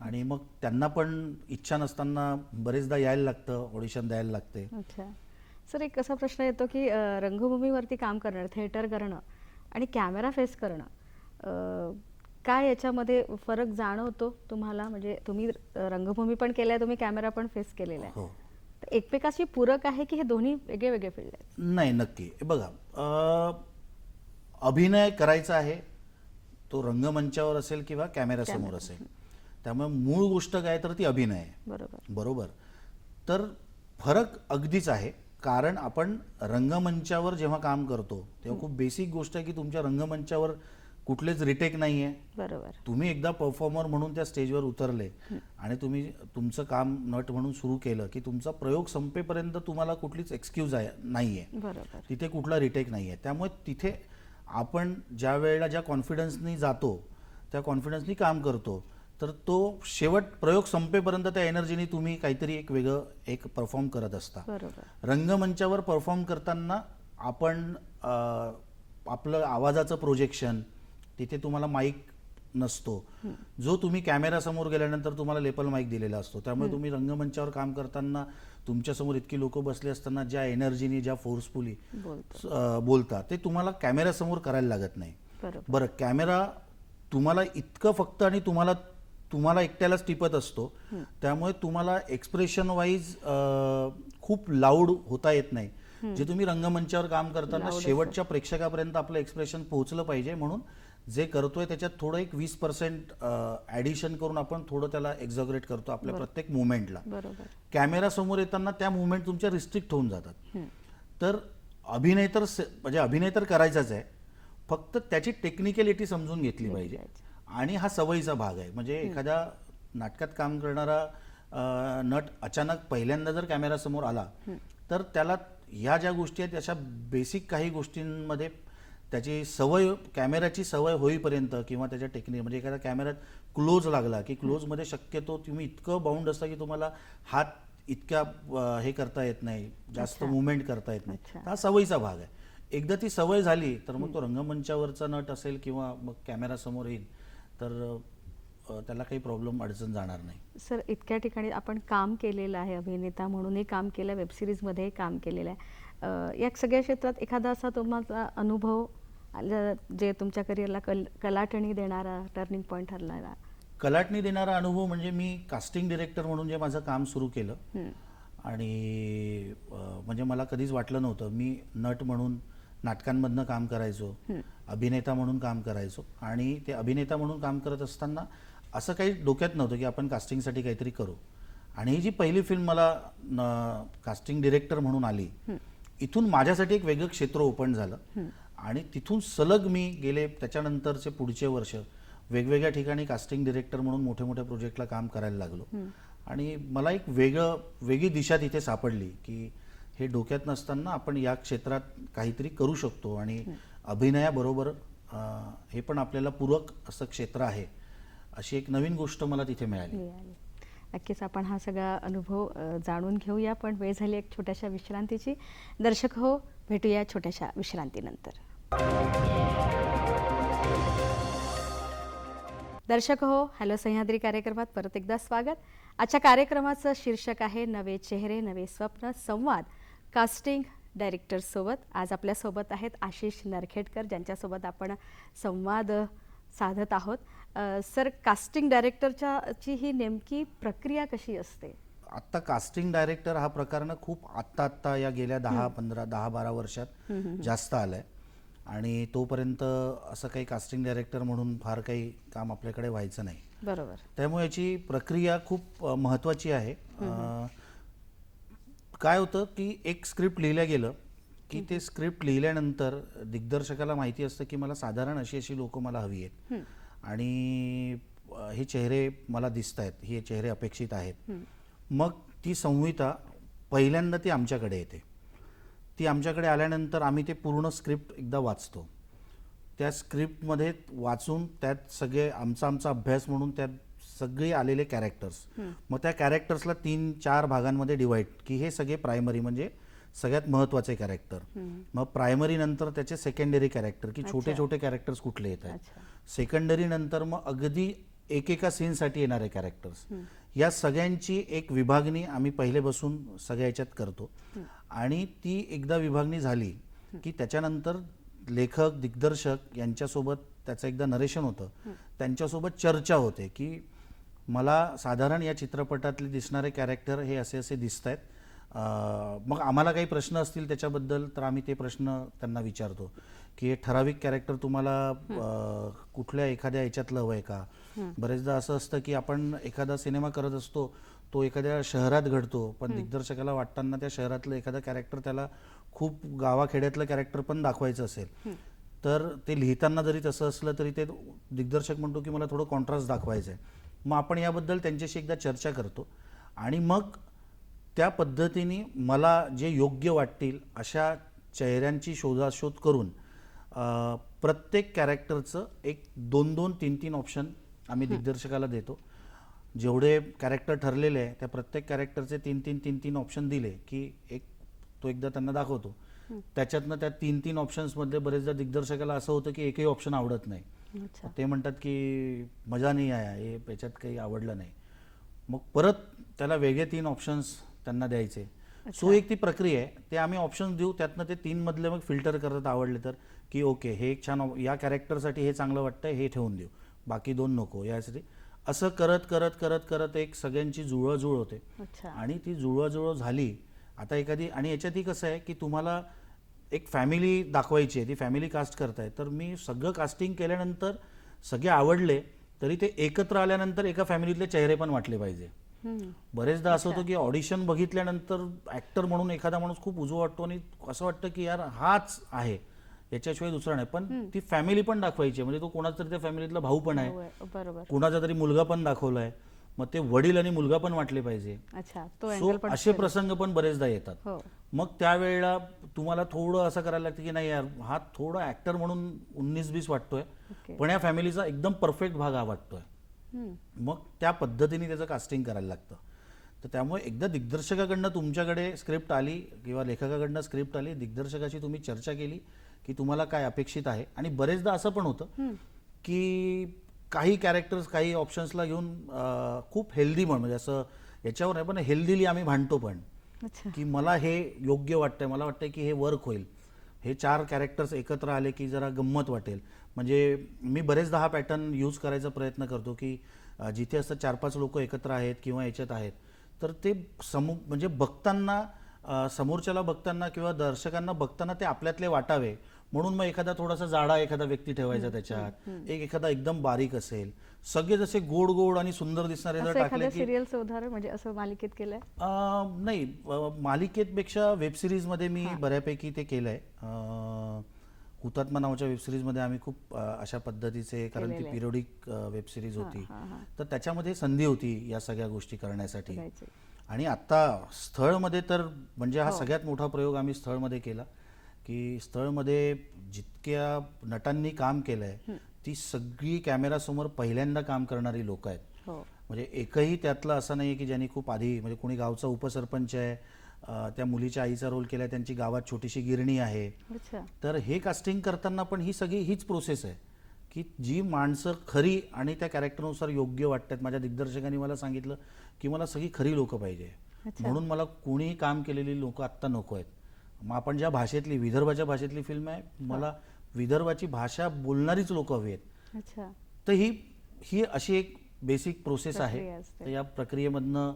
आणि मग त्यांना पण इच्छा नसताना बरेचदा यायला लागतं, ऑडिशन द्यायला लागते.
अच्छा सर, एक असा प्रश्न येतो की रंगभूमीवरती काम करणं, थिएटर करणं आणि कॅमेरा फेस करणं, काय याच्यामध्ये फरक जाणवतो तुम्हाला? म्हणजे तुम्ही रंगभूमी पण केलं आहे, तुम्ही कॅमेरा पण फेस केलेला आहे.
हो.
तर एकमेकाशी पूरक आहे की हे दोन्ही वेगळे वेगळे फील्ड आहेत?
नाही, नक्की. बघा, अभिनय करायचा आहे, तो रंगमंचावर असेल किंवा कॅमेऱ्यासमोर असेल. त्यामुळे मूळ गोष्ट काय तर ती अभिनय आहे. बरोबर. तर फरक अगदीच आहे. कारण आपण रंगमंचावर जेव्हा काम करतो तेव्हा खूप बेसिक गोष्ट आहे की तुमच्या रंगमंचावर कुठलेच रिटेक नाही आहे.
बरोबर.
तुम्ही एकदा परफॉर्मर म्हणून त्या स्टेजवर उतरले आणि तुम्ही तुमचं काम नट म्हणून सुरू केलं की तुमचा प्रयोग संपेपर्यंत तुम्हाला कुठलीच एक्सक्यूज नाही आहे.
बरोबर.
तिथे कुठला रिटेक नाही आहे. त्यामुळे तिथे आपण ज्या वेळेला ज्या कॉन्फिडन्सनी जातो त्या कॉन्फिडन्सनी काम करतो, तर तो शेवट प्रयोग संपेपर्यंत त्या एनर्जीनी तुम्ही काहीतरी एक वेगळं एक परफॉर्म करत असता.
बरोबर.
रंगमंचावर परफॉर्म करताना आपण आपलं आवाजाचं प्रोजेक्शन, तिथे तुम्हाला माईक नसतो, जो तुम्ही कॅमेरासमोर गेल्यानंतर तुम्हाला लेपल माईक दिलेला असतो. त्यामुळे तुम्ही रंगमंचावर काम करताना तुमच्यासमोर इतकी लोक बसले असताना ज्या एनर्जीनी, ज्या फोर्सफुली बोलता ते तुम्हाला कॅमेरासमोर करायला लागत नाही. बरं, कॅमेरा तुम्हाला इतकं फक्त आणि तुम्हाला एकट्यालाच टिपत असतो. त्यामुळे तुम्हाला एक्सप्रेशन वाईज खूप लाऊड होता येत नाही. जे तुम्ही रंगमंचावर काम करताना शेवटच्या प्रेक्षकापर्यंत आपलं एक्सप्रेशन पोहोचलं पाहिजे, म्हणून जे करतोय त्याच्यात थोडं एक 20% ॲडिशन करून आपण थोडं त्याला एक्झॉगरेट करतो आपल्या प्रत्येक मुवमेंटला. कॅमेरा समोर येताना त्या मुवमेंट तुमच्या रिस्ट्रिक्ट होऊन जातात. तर अभिनय तर करायचाच आहे, फक्त त्याची टेक्निकॅलिटी समजून घेतली पाहिजे. आणि हा सवयीचा भाग आहे. म्हणजे एखाद्या नाटकात काम करणारा नट अचानक पहिल्यांदा जर कॅमेरासमोर आला तर त्याला ह्या ज्या गोष्टी आहेत अशा बेसिक काही गोष्टींमध्ये त्याची सवय, कॅमेऱ्याची सवय होईपर्यंत किंवा त्याच्या टेक्निक, म्हणजे एखाद्या कॅमेऱ्यात क्लोज लागला की क्लोजमध्ये शक्यतो तुम्ही इतकं बाउंड असता की तुम्हाला हात इतक्या हे करता येत नाही, जास्त मुवमेंट करता येत नाही. हा सवयीचा भाग आहे. एकदा ती सवय झाली तर मग तो रंगमंचावरचा नट असेल किंवा मग कॅमेरासमोर येईल तर त्याला काही प्रॉब्लेम, अडचण जाणार नाही.
सर, इतक्या ठिकाणी आपण काम केलेलं आहे, अभिनेता म्हणूनही काम केलं, वेबसिरीजमध्येही काम केलेलं आहे. या सगळ्या क्षेत्रात एखादा असा तुम्हाला अनुभव जे तुमच्या करिअरला कलाटणी देणारा, टर्निंग पॉईंट ठरणारा?
कलाटणी देणारा अनुभव म्हणजे मी कास्टिंग डिरेक्टर म्हणून जे माझं काम सुरू केलं आणि म्हणजे मला कधीच वाटलं नव्हतं. मी नट म्हणून नाटकांमधनं काम करायचो, अभिनेता म्हणून काम करायचो आणि ते अभिनेता म्हणून काम करत असताना असं काही डोक्यात नव्हतं की आपण कास्टिंगसाठी काहीतरी करू. आणि ही जी पहिली फिल्म मला कास्टिंग डिरेक्टर म्हणून आली, इथून माझ्यासाठी एक वेगळं क्षेत्र ओपन झालं आणि तिथून सलग मी गेले त्याच्यानंतरचे पुढचे वर्ष वेगवेगळ्या ठिकाणी कास्टिंग डिरेक्टर म्हणून मोठ्या मोठ्या प्रोजेक्टला काम करायला लागलो. आणि मला एक वेगळी दिशा तिथे सापडली की हे डोक्यात नसताना आपण या क्षेत्रात काहीतरी करू शकतो आणि अभिनयाबरोबर हे पण आपल्याला पूरक असं क्षेत्र आहे, अशी एक नवीन गोष्ट मला तिथे मिळाली.
नक्कीच आपण हा सगळा अनुभव जाणून घेऊया, पण वेळ झाली एक छोट्याशा विश्रांतीची. दर्शक हो, भेटूया छोट्याशा विश्रांतीनंतर. दर्शक हो, हॅलो सह्याद्री कार्यक्रमात परत एकदा स्वागत. आजच्या कार्यक्रमाचं शीर्षक आहे नवे चेहरे नवे स्वप्न, संवाद कास्टिंग डायरेक्टरसोबत. आज आपल्यासोबत आहेत आशिष नरखेडकर, ज्यांच्यासोबत आपण संवाद साधत आहोत. सर, कास्टिंग डायरेक्टरची ही नेमकी प्रक्रिया कशी असते?
आत्ता कास्टिंग डायरेक्टर हा प्रकार ना खूप आत्ता या गेल्या 10-12 वर्षात जास्त आलाय आणि तोपर्यंत असं काही कास्टिंग डायरेक्टर म्हणून फार काही काम आपल्याकडे व्हायचं नाही.
बरोबर.
त्यामुळे याची प्रक्रिया खूप महत्त्वाची आहे. काय होतं की एक स्क्रिप्ट लिहिलं गेलं की ते स्क्रिप्ट लिहिल्यानंतर दिग्दर्शकाला माहिती असतं की मला साधारण अशी अशी लोकं मला हवी आहेत आणि हे चेहरे मला दिसत आहेत, हे चेहरे अपेक्षित आहेत. मग ती संहिता पहिल्यांदा ती आमच्याकडे येते. ती आमच्याकडे आल्यानंतर आम्ही ते पूर्ण स्क्रिप्ट एकदा वाचतो. त्या स्क्रिप्टमध्ये वाचून त्यात सगळे आमचा अभ्यास म्हणून त्यात सगळे आलेले कॅरेक्टर्स, मग त्या कॅरेक्टर्सला 3-4 भागांमध्ये डिवाइड की हे सगळे प्रायमरी म्हणजे सगळ्यात महत्त्वाचे कॅरेक्टर. मग प्रायमरी नंतर त्याचे सेकंडरी कॅरेक्टर की छोटे छोटे कॅरेक्टर्स कुठले येत आहेत. सेकंडरी नंतर मग अगदी एकेका सीनसाठी येणारे कॅरेक्टर्स. या सगळ्यांची एक विभागणी आम्ही पहिले बसून सगळ्या याच्यात करतो आणि ती एकदा विभागणी झाली की त्याच्यानंतर लेखक दिग्दर्शक यांच्यासोबत त्याचं एकदा नरेशन होतं, त्यांच्यासोबत चर्चा होते की मला साधारण या चित्रपटातले दिसणारे कॅरेक्टर हे असे असे दिसत आहेत. मग आम्हाला काही प्रश्न असतील त्याच्याबद्दल तर आम्ही ते प्रश्न त्यांना विचारतो की हे ठराविक कॅरेक्टर तुम्हाला कुठल्या एखाद्या याच्यातलं हवं आहे का. बरेचदा असं असतं की आपण एखादा सिनेमा करत असतो, तो एखाद्या शहरात घडतो, पण दिग्दर्शकाला वाटताना त्या शहरातलं एखादं कॅरेक्टर त्याला खूप गावाखेड्यातलं कॅरेक्टर पण दाखवायचं असेल तर ते लिहिताना जरी तसं असलं तरी ते दिग्दर्शक म्हणतो की मला थोडं कॉन्ट्रास्ट दाखवायचं आहे. मग आपण याबद्दल त्यांच्याशी एकदा चर्चा करतो आणि मग त्या पद्धतीने मला जे योग्य वाटतील अशा चेहऱ्यांची शोधाशोध करून प्रत्येक कॅरेक्टरचं एक 2-2, 3-3 ऑप्शन आम्ही दिग्दर्शकाला देतो. जेवढे कॅरेक्टर ठरलेले आहे त्या प्रत्येक कॅरेक्टरचे 3-3 ऑप्शन दिले की तो एकदा त्यांना दाखवतो. त्याच्यातनं त्या 3-3 ऑप्शन्समध्ये बरेचदा दिग्दर्शकाला असं होतं की एकही ऑप्शन आवडत नाही. ते म्हणतात की मजा नाही आहे, हे याच्यात काही आवडलं नाही. मग परत त्याला वेगळे 3 ऑप्शन्स त्यांना द्यायचे. सो एक ती प्रक्रिया आहे. ते आम्ही ऑप्शन्स देऊ, त्यातनं ते 3 मधले मग फिल्टर करत आवडले तर की ओके हे एक छान या कॅरेक्टरसाठी हे चांगलं वाटतंय हे ठेवून देऊ, बाकी 2 नको यासाठी. असं करत करत करत करत एक सगळ्यांची जुळवाजुळव होते आणि ती जुळवाजुळव झाली. आता एखादी आणि याच्यातही कसं आहे की तुम्हाला एक फॅमिली दाखवायची आहे, ती फॅमिली कास्ट करताय तर मी सगळं कास्टिंग केल्यानंतर सगळे आवडले तरी ते एकत्र आल्यानंतर एका फॅमिलीतले चेहरे पण वाटले पाहिजे. बरेचदा असं होतं की ऑडिशन बघितल्यानंतर ऍक्टर म्हणून एखादा माणूस खूप उजवा वाटतो आणि असं वाटतं की यार हाच आहे, याच्याशिवाय दुसरा नाही. पण ती फॅमिली पण दाखवायची, म्हणजे तो कोणाचा तरी त्या फॅमिलीतला भाऊ पण आहे, कोणाचा तरी मुलगा पण दाखवलाय, मग ते वडील आणि मुलगा पण वाटले पाहिजे. सो असे प्रसंग पण बरेचदा येतात. मग त्यावेळेला तुम्हाला थोडं असं करायला लागतं की नाही यार हा थोडा ऍक्टर म्हणून 19-20 वाटतोय, पण या फॅमिलीचा एकदम परफेक्ट भाग हा वाटतोय. मग त्या पद्धतीने त्याचं कास्टिंग करायला लागतं. तर त्यामुळे एकदा दिग्दर्शकाकडनं तुमच्याकडे स्क्रिप्ट आली किंवा लेखकाकडनं स्क्रिप्ट आली, दिग्दर्शकाशी तुम्ही चर्चा केली की तुम्हाला काय अपेक्षित आहे. आणि बरेचदा असं पण होतं की काही कॅरेक्टर्स काही ऑप्शन्सला घेऊन खूप हेल्दी म्हणजे असं याच्यावर नाही पण हेल्दीली आम्ही भांडतो पण की मला हे योग्य वाटतंय, मला वाटतंय की हे वर्क होईल, हे 4 कॅरेक्टर्स एकत्र आले की जरा गंमत वाटेल. म्हणजे मी बरेचदा हा पॅटर्न यूज करायचा प्रयत्न करतो की जिथे असं 4-5 लोक एकत्र आहेत किंवा याच्यात आहेत तर ते म्हणजे बघताना समोरच्याला बघताना किंवा दर्शकांना बघताना ते आपल्यातले वाटावे म्हणून मग एखादा थोडासा जाडा एखादा व्यक्ती ठेवायचा त्याच्यात, एखादा एकदम बारीक असेल, सगळे जसे गोड गोड आणि सुंदर दिसणारे जर टाकले की
सिरियलचं उदाहरण म्हणजे असं मालिकेत केलंय.
नाही मालिकेपेक्षा वेब सिरीज मध्ये मी बऱ्यापैकी ते केलंय. हुतात्मा नावाच्या वेब सिरीज मध्ये आम्ही खूप अशा पद्धतीचे, कारण ती पिरियडिक वेब सिरीज होती तर त्याच्यामध्ये संधी होती या सगळ्या गोष्टी करण्यासाठी. आणि आता स्थळमध्ये तर म्हणजे हा सगळ्यात मोठा प्रयोग आम्ही स्थळमध्ये केला की स्थळमध्ये जितक्या नटांनी काम केलंय ती सगळी कॅमेरासमोर पहिल्यांदा काम करणारी लोक आहेत. म्हणजे एकही त्यातलं असं नाही की ज्यांनी खूप आधी, म्हणजे कोणी गावचा उपसरपंच आहे, त्या मुलीच्या आईचा रोल केलाय, त्यांची गावात छोटीशी गिरणी आहे. तर हे कास्टिंग करताना पण ही सगळी हीच प्रोसेस आहे की जी माणसं खरी आणि त्या कॅरेक्टरनुसार योग्य वाटतात. माझ्या दिग्दर्शकांनी मला सांगितलं की मला सगळी खरी लोक पाहिजे, म्हणून मला कोणीही काम केलेली लोक आत्ता नको आहेत. मग आपण ज्या भाषेतली, विदर्भाच्या भाषेतली फिल्म आहे, मला विदर्भाची भाषा बोलणारीच लोक हवी आहेत. तर ही अशी एक बेसिक प्रोसेस आहे. तर या प्रक्रियेमधनं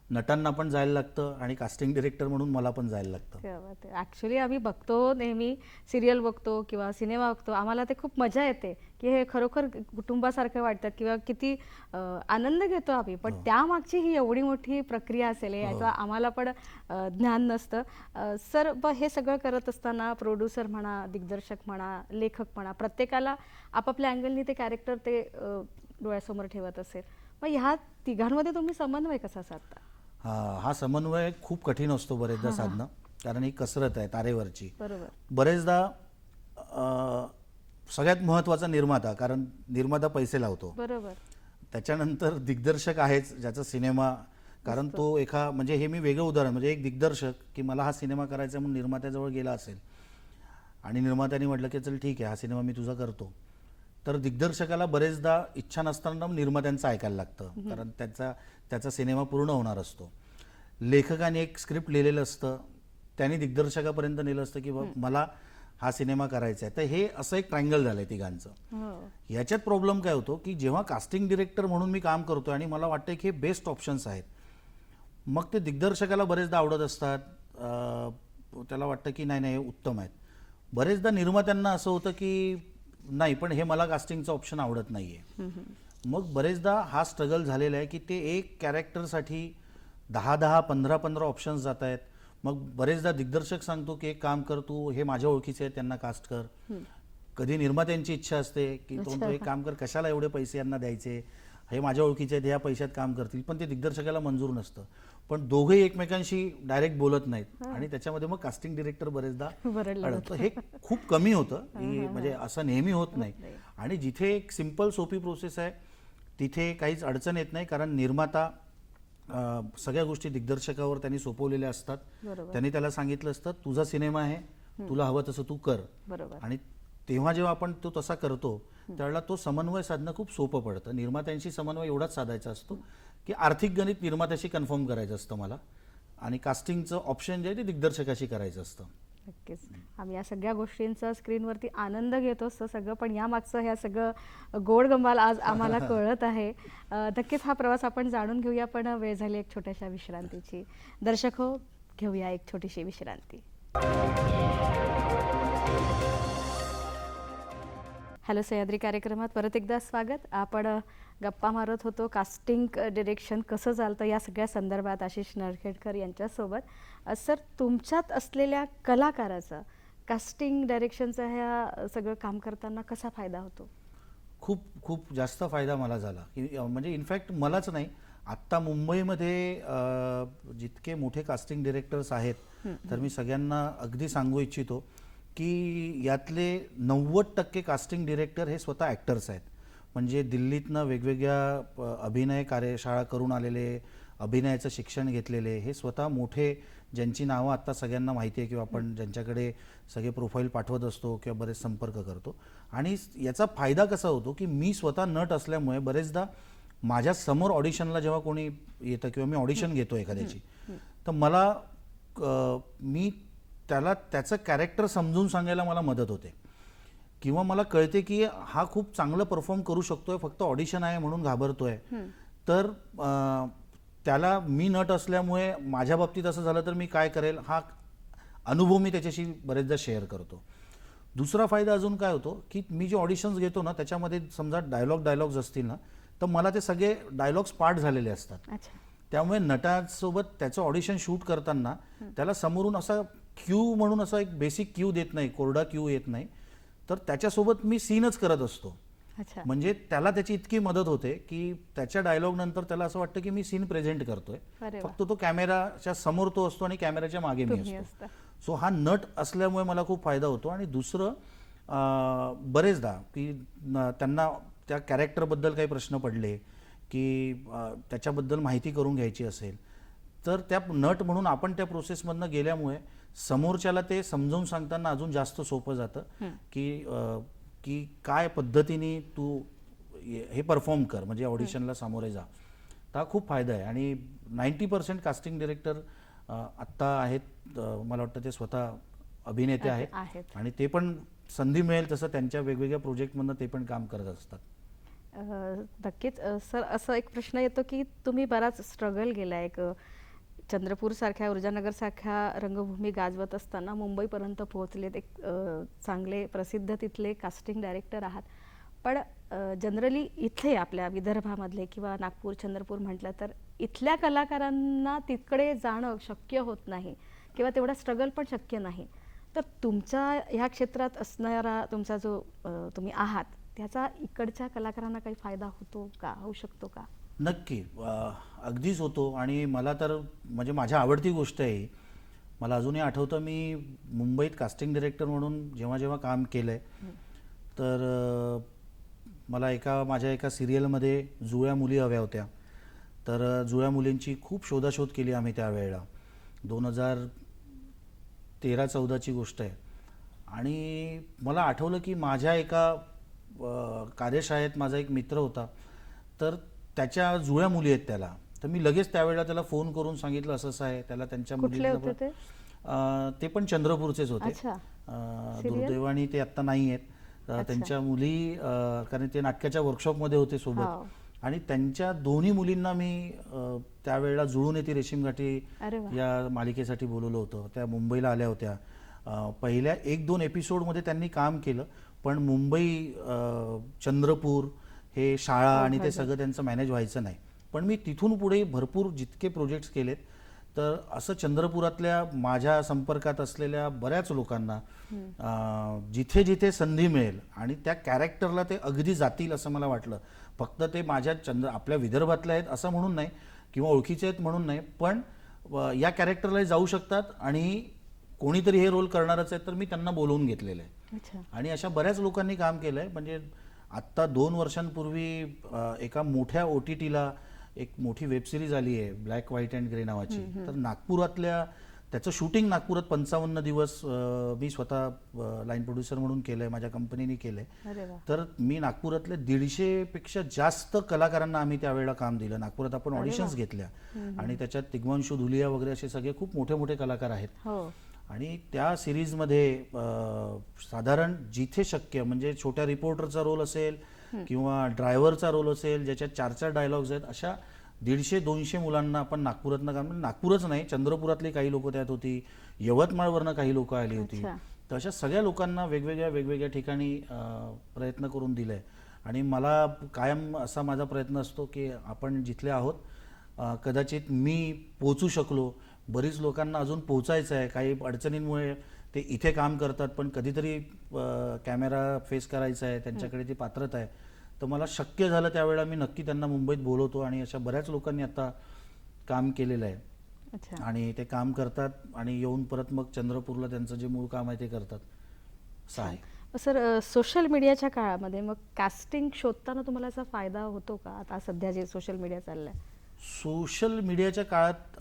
नटांना पण जायला लागतं आणि कास्टिंग डिरेक्टर म्हणून मला पण जायला लागतं.
ॲक्च्युली आम्ही बघतो नेहमी सिरियल बघतो किंवा सिनेमा बघतो, आम्हाला ते खूप मजा येते की हे खरोखर कुटुंबासारखं वाटतात किंवा किती आनंद घेतो आम्ही, पण त्यामागची ही एवढी मोठी प्रक्रिया असेल याचं आम्हाला पण ज्ञान नसतं. सर हे सगळं करत असताना प्रोड्युसर म्हणा, दिग्दर्शक म्हणा, लेखक म्हणा, प्रत्येकाला आपापल्या अँगलनी ते कॅरेक्टर ते डोळ्यासमोर ठेवत असेल. मग ह्या तिघांमध्ये तुम्ही समन्वय कसा साधता?
हा समन्वय खूप कठीण असतो बरेचदा साधणं, कारण ही कसरत आहे तारेवरची.
बरोबर.
बरेचदा सगळ्यात महत्त्वाचा निर्माता, कारण निर्माता पैसे लावतो.
बरोबर.
त्याच्यानंतर दिग्दर्शक आहेच, ज्याचा सिनेमा, कारण तो म्हणजे हे मी वेगळं उदाहरण, म्हणजे एक दिग्दर्शक की मला हा सिनेमा करायचा म्हणून निर्मात्याजवळ गेला असेल आणि निर्मात्याने म्हटलं की चल ठीक आहे हा सिनेमा मी तुझा करतो, तर दिग्दर्शकाला बरेचदा इच्छा नसताना निर्मात्यांचं ऐकायला लागतं, कारण त्याचा सिनेमा पूर्ण होणार असतो. लेखकाने एक स्क्रिप्ट लिहिलेलं असतं, त्याने दिग्दर्शकापर्यंत नेलं असतं की मला हा सिनेमा करायचा आहे. तर हे असं एक ट्रायंगल झालंय तिघांचं. याच्यात प्रॉब्लेम काय होतो की जेव्हा कास्टिंग डिरेक्टर म्हणून मी काम करतो आणि मला वाटतं की हे बेस्ट ऑप्शन्स आहेत, मग ते दिग्दर्शकाला बरेचदा आवडत असतात, त्याला वाटतं की नाही हे उत्तम आहेत. बरेचदा निर्मात्यांना असं होतं की नाही पण हे मला कास्टिंगचं ऑप्शन आवडत नाहीये. मग बरेचदा हा स्ट्रगल झालेला आहे की ते एक कॅरेक्टरसाठी 10 15 ऑप्शन्स जात आहेत. मग बरेचदा दिग्दर्शक सांगतो की एक काम कर, तू हे माझ्या ओळखीचे आहेत त्यांना कास्ट कर. कधी निर्मात्यांची इच्छा असते की तो एक काम कर, कशाला एवढे पैसे यांना द्यायचे, हे माझ्या ओळखीचे आहेत, ह्या पैशात काम करतील, पण ते दिग्दर्शकाला मंजूर नसतं. पण दोघे एकमेकांशी डायरेक्ट बोलत नाहीत आणि त्याच्यामध्ये मग कास्टिंग डिरेक्टर बरेचदा अडकतो. हे खूप कमी होतं, म्हणजे असं नेहमी होत नाही. आणि जिथे एक सिंपल सोपी प्रोसेस आहे तिथे काहीच अडचण येत नाही, कारण निर्माता सगळ्या गोष्टी दिग्दर्शकावर त्यांनी सोपवलेल्या असतात. त्यांनी त्याला सांगितलं असतं तुझा सिनेमा आहे, तुला हवं तसं तू कर. आणि तेव्हा जेव्हा आपण तो तसा करतो त्यावेळेला तो समन्वय साधणं खूप सोपं पडतं. निर्मात्यांशी समन्वय एवढाच साधायचा असतो की आर्थिक गणित निर्मात्याशी कन्फर्म करायचं असतं मला, आणि कास्टिंगचं ऑप्शन जे आहे ते दिग्दर्शकाशी करायचं असतं.
नक्कीच. आम्ही या सगळ्या गोष्टींचा स्क्रीनवरती आनंद घेतो असं सगळं, पण यामागचं ह्या सगळं गोड गंमाल आज आम्हाला कळत आहे. नक्कीच हा प्रवास आपण जाणून घेऊया, पण वेळ झाली एक छोट्याशा विश्रांतीची. दर्शक हो, घेऊया एक छोटीशी विश्रांती. हॅलो सह्याद्री कार्यक्रमात परत एकदा स्वागत. आपण गप्पा मारत होतो कास्टिंग डिरेक्शन कसं चालतं या सगळ्या संदर्भात आशिष नरखेडकर यांच्यासोबत. सर, तुमच्यात असलेल्या कलाकाराचा कास्टिंग डायरेक्शनचा ह्या सगळं काम करताना कसा फायदा होतो?
खूप जास्त फायदा मला झाला, की म्हणजे इनफॅक्ट मलाच नाही, आत्ता मुंबईमध्ये जितके मोठे कास्टिंग डिरेक्टर्स आहेत तर मी सगळ्यांना अगदी सांगू इच्छितो की यातले 90% कास्टिंग डिरेक्टर हे स्वतः ॲक्टर्स आहेत. म्हणजे दिल्लीतनं वेगवेगळ्या अभिनय कार्यशाळा करून आलेले, अभिनयाचं शिक्षण घेतलेले, हे स्वतः मोठे, ज्यांची नावं आत्ता सगळ्यांना माहिती आहे किंवा आपण ज्यांच्याकडे सगळे प्रोफाईल पाठवत असतो किंवा बरेच संपर्क करतो. आणि याचा फायदा कसा होतो की मी स्वतः नट असल्यामुळे बरेचदा माझ्या समोर ऑडिशनला जेव्हा कोणी येतं किंवा मी ऑडिशन घेतो एखाद्याची, तर मला मी त्याला त्याचं कॅरेक्टर समजून सांगायला मला मदत होते, किंवा मला कळते की हा खूप चांगलं परफॉर्म करू शकतोय, फक्त ऑडिशन आहे म्हणून घाबरतोय. तर त्याला मी नट असल्यामुळे माझ्या बाबतीत असं झालं तर मी काय करेल हा अनुभव मी त्याच्याशी बरेचदा शेअर करतो. दुसरा फायदा अजून काय होतो की मी जे ऑडिशन्स घेतो ना त्याच्यामध्ये समजा डायलॉग्स असतील ना, तर मला ते सगळे डायलॉग्स पाठ झालेले असतात. त्यामुळे नटासोबत त्याचं ऑडिशन शूट करताना त्याला समोरून असा क्यू म्हणून असा एक बेसिक क्यू देत नाही, कोरडा क्यू येत नाही, तर त्याच्यासोबत मी सीनच करत असतो. म्हणजे त्याला त्याची इतकी मदत होते की त्याच्या डायलॉग नंतर त्याला असं वाटतं की मी सीन प्रेझेंट करतोय, फक्त तो कॅमेराच्या समोर तो असतो आणि कॅमेराच्या मागे मी असतो. सो हा नट असल्यामुळे मला खूप फायदा होतो. आणि दुसरं, बरेचदा की त्यांना त्या कॅरेक्टरबद्दल काही प्रश्न पडले की त्याच्याबद्दल माहिती करून घ्यायची असेल, तर त्या नट म्हणून आपण त्या प्रोसेसमधनं गेल्यामुळे समोरच्याला ते समजावून सांगताना अजून जास्त सोपं जातं की काय पद्धतीने तू हे परफॉर्म कर, म्हणजे ऑडिशनला सामोरे जा. तर हा खूप फायदा आहे. आणि 90% कास्टिंग डिरेक्टर आत्ता आहेत, मला वाटतं ते स्वतः अभिनेते आहेत आणि ते पण संधी मिळेल तसं त्यांच्या वेगवेगळ्या प्रोजेक्टमधनं ते पण काम करत असतात.
नक्कीच सर, असं एक प्रश्न येतो की तुम्ही बराच स्ट्रगल केला एक चंद्रपूरसारख्या, ऊर्जानगरसारख्या रंगभूमी गाजवत असताना मुंबईपर्यंत पोहोचलेत. एक चांगले प्रसिद्ध तिथले कास्टिंग डायरेक्टर आहात. पण जनरली इथे आपल्या विदर्भामधले किंवा नागपूर, चंद्रपूर म्हटलं तर इथल्या कलाकारांना तिकडे जाणं शक्य होत नाही किंवा तेवढा स्ट्रगल पण शक्य नाही. तर तुमच्या ह्या क्षेत्रात असणारा तुमचा जो तुम्ही आहात त्याचा इकडच्या कलाकारांना काही फायदा होतो का, होऊ शकतो का?
नक्की अगदीच होतो. आणि मला तर म्हणजे माझी आवडती गोष्ट आहे ही. मला अजूनही आठवतं, मी मुंबईत कास्टिंग डायरेक्टर म्हणून जेव्हा जेव्हा काम केलं आहे, तर मला माझ्या एका सिरियलमध्ये जुळ्या मुली हव्या होत्या. तर जुळ्या मुलींची खूप शोधाशोध केली आम्ही त्यावेळेला. 2013-14ची गोष्ट आहे. आणि मला आठवलं की माझ्या एका कार्यशाळेत माझा एक मित्र होता, तर त्याच्या जुळ्या मुली आहेत त्याला. तर मी लगेच त्यावेळेला त्याला फोन करून सांगितलं असं असं आहे. त्याला त्यांच्या
कुठले
मुलीचं
होते ते?
ते पण चंद्रपूरचेच होते.
अच्छा.
दुर्दैवाने ते आत्ता नाही आहेत. त्यांच्या मुली कारण ते नाटकाच्या वर्कशॉपमध्ये होते सोबत.
हो.
आणि त्यांच्या दोन्ही मुलींना मी त्यावेळेला जुळून येते रेशीम घाटी
अरे वा.
या मालिकेसाठी बोलवलं होतं. त्या मुंबईला आल्या होत्या. पहिल्या 1-2 एपिसोडमध्ये त्यांनी काम केलं, पण मुंबई, चंद्रपूर हे शाळा आणि ते सगळं त्यांचं मॅनेज व्हायचं नाही. पण मी तिथून पुढे भरपूर जितके प्रोजेक्ट्स केलेत, तर असं चंद्रपुरातल्या माझ्या संपर्कात असलेल्या बऱ्याच लोकांना जिथे जिथे संधी मिळेल आणि त्या कॅरेक्टरला ते अगदी जातील असं मला वाटलं. फक्त ते माझ्या आपल्या विदर्भातले आहेत असं म्हणून नाही किंवा ओळखीचे आहेत म्हणून नाही, पण या कॅरेक्टरला जाऊ शकतात आणि कोणीतरी हे रोल करणारच आहे, तर मी त्यांना बोलवून घेतलेलं आहे.
अच्छा.
आणि अशा बऱ्याच लोकांनी काम केलं आहे. म्हणजे आत्ता 2 वर्षांपूर्वी एका मोठ्या OTTला एक मोठी वेबसिरीज आली आहे, ब्लॅक व्हाईट अँड ग्रे नावाची. तर नागपुरातल्या त्याचं शूटिंग नागपुरात 55 दिवस मी स्वतः लाईन प्रोड्युसर म्हणून केलं आहे, माझ्या कंपनीने केलं आहे.
अरे वा.
तर मी नागपुरातले 150 पेक्षा जास्त कलाकारांना आम्ही त्यावेळेला काम दिलं. नागपुरात आपण ऑडिशन्स घेतल्या आणि त्याच्यात तिग्मांशू धुलिया वगैरे असे सगळे खूप मोठे मोठे कलाकार आहेत.
हो.
आणि त्या सिरीजमध्ये साधारण जिथे शक्य, म्हणजे छोट्या रिपोर्टरचा रोल असेल किंवा ड्रायव्हरचा रोल असेल ज्याच्यात 4-4 डायलॉग्स आहेत, अशा 150-200 मुलांना आपण नागपुरातनं काम, नागपूरच नाही चंद्रपुरातली काही लोक त्यात होती, यवतमाळवरनं काही लोक आली होती.
अच्छा.
तर अशा सगळ्या लोकांना वेगवेगळ्या ठिकाणी प्रयत्न करून दिले. आणि मला कायम असा माझा प्रयत्न असतो की आपण जिथले आहोत, कदाचित मी पोहोचू शकलो, बरीच लोकांना अजून पोहोचायचं आहे. काही अडचणींमुळे ते इथे काम करतात, पण कधीतरी कॅमेरा फेस करायचा आहे, त्यांच्याकडे ती पात्रता आहे. तर मला शक्य झालं त्यावेळेला मी नक्की त्यांना मुंबईत बोलवतो. आणि अशा बऱ्याच लोकांनी आता काम केलेलं आहे.
अच्छा.
आणि ते काम करतात आणि येऊन परत मग चंद्रपूरला त्यांचं जे मूळ काम आहे ते करतात, असं आहे.
सर, सोशल मीडियाच्या काळामध्ये मग कास्टिंग शोधताना तुम्हाला याचा फायदा होतो का? आता सध्या जे सोशल मीडिया चाललंय.
सोशल मीडियाच्या काळात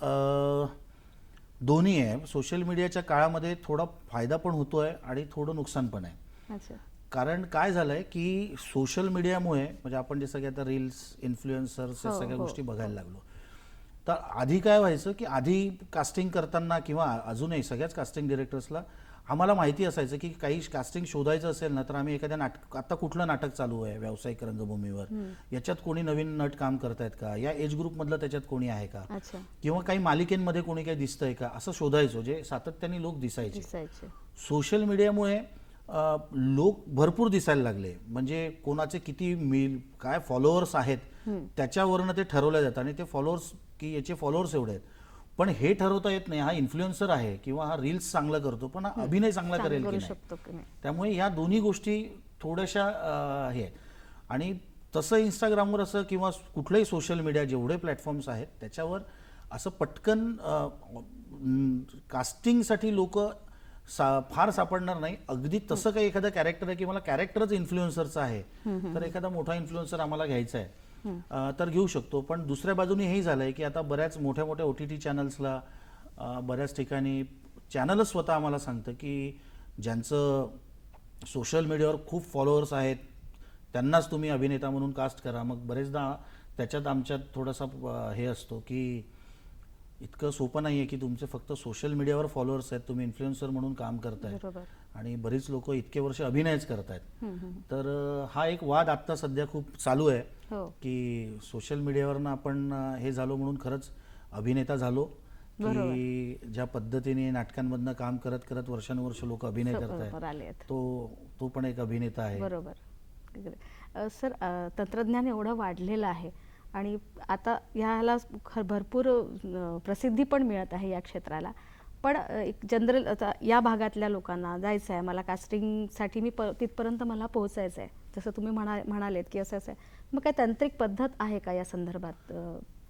दोन्ही आहे. सोशल मीडियाच्या काळामध्ये थोडा फायदा पण होतोय आणि थोडं नुकसान पण आहे.
अच्छा.
कारण काय झालंय की सोशल मीडियामुळे, म्हणजे आपण जे सगळे आता रील्स, इन्फ्लुएन्सर्स या सगळ्या गोष्टी बघायला लागलो. तर आधी काय व्हायचं की आधी कास्टिंग करताना किंवा अजूनही सगळ्याच कास्टिंग डिरेक्टर्सला आम्हाला माहिती असायचं की काही कास्टिंग शोधायचं असेल ना, तर आम्ही एखाद्या नाटक, आता कुठलं नाटक चालू आहे व्यावसायिक रंगभूमीवर, याच्यात कोणी नवीन नट काम करतायत का, या एज ग्रुपमधलं त्याच्यात कोणी आहे का,
अच्छा.
किंवा काही मालिकेंमध्ये कोणी काही दिसतंय का, असं शोधायचो, जे सातत्याने लोक दिसायचे. सोशल मीडियामुळे लोक भरपूर दिसायला लागले. म्हणजे कोणाचे किती काय फॉलोअर्स आहेत त्याच्यावरनं ते ठरवलं जातं. आणि ते फॉलोअर्स की याचे फॉलोअर्स एवढे आहेत, पण हे ठरवता येत नाही हा इन्फ्लुएन्सर आहे किंवा हा रील्स चांगला करतो, पण हा अभिनय चांगला करेल की नाही. त्यामुळे या दोन्ही गोष्टी थोड्याशा हे आहेत. आणि तसं इंस्टाग्रामवर असं किंवा कुठलंही सोशल मीडिया जेवढे प्लॅटफॉर्म्स आहेत त्याच्यावर असं पटकन कास्टिंगसाठी लोक फार सापडणार नाही. अगदी तसं काही एखादं कॅरेक्टर आहे की मला कॅरेक्टरच इन्फ्लुएन्सरचं आहे, तर एखादा मोठा इन्फ्लुएन्सर आम्हाला घ्यायचा आहे तर घेऊ शकतो. पण दुसऱ्या बाजूने हेही झालंय की आता बऱ्याच मोठ्या मोठ्या OTT चॅनल्सला बऱ्याच ठिकाणी चॅनलच स्वतः आम्हाला सांगतं की ज्यांचं सोशल मीडियावर खूप फॉलोअर्स आहेत त्यांनाच तुम्ही अभिनेता म्हणून कास्ट करा. मग बरेचदा त्याच्यात आमच्यात थोडासा हे असतो की इतकं सोपं नाही आहे की तुमचे फक्त सोशल मीडियावर फॉलोअर्स आहेत, तुम्ही इन्फ्लुएन्सर म्हणून काम करताय. आणि बरीच लोक इतके वर्ष अभिनयच करतायत. तर हा एक वाद आत्ता सध्या खूप चालू आहे
हो
की सोशल मीडियावरनं आपण हे झालो म्हणून खरंच अभिनेता झालो की ज्या पद्धतीने नाटकांमधनं काम करत करत वर्षानुवर्ष लोक अभिनय
बरोबर
करतायत
आले आहेत.
तो पण एक अभिनेता आहे.
बरोबर. सर, तंत्रज्ञान एवढं वाढलेलं आहे आणि आता ह्याला भरपूर प्रसिद्धी पण मिळत आहे या क्षेत्राला. पण एक जनरल आता या भागातल्या लोकांना जायचं आहे, मला कास्टिंगसाठी तिथपर्यंत मला पोहोचायचं आहे, जसं तुम्ही म्हणालेत की असं आहे, मग काय तांत्रिक पद्धत आहे का या संदर्भात?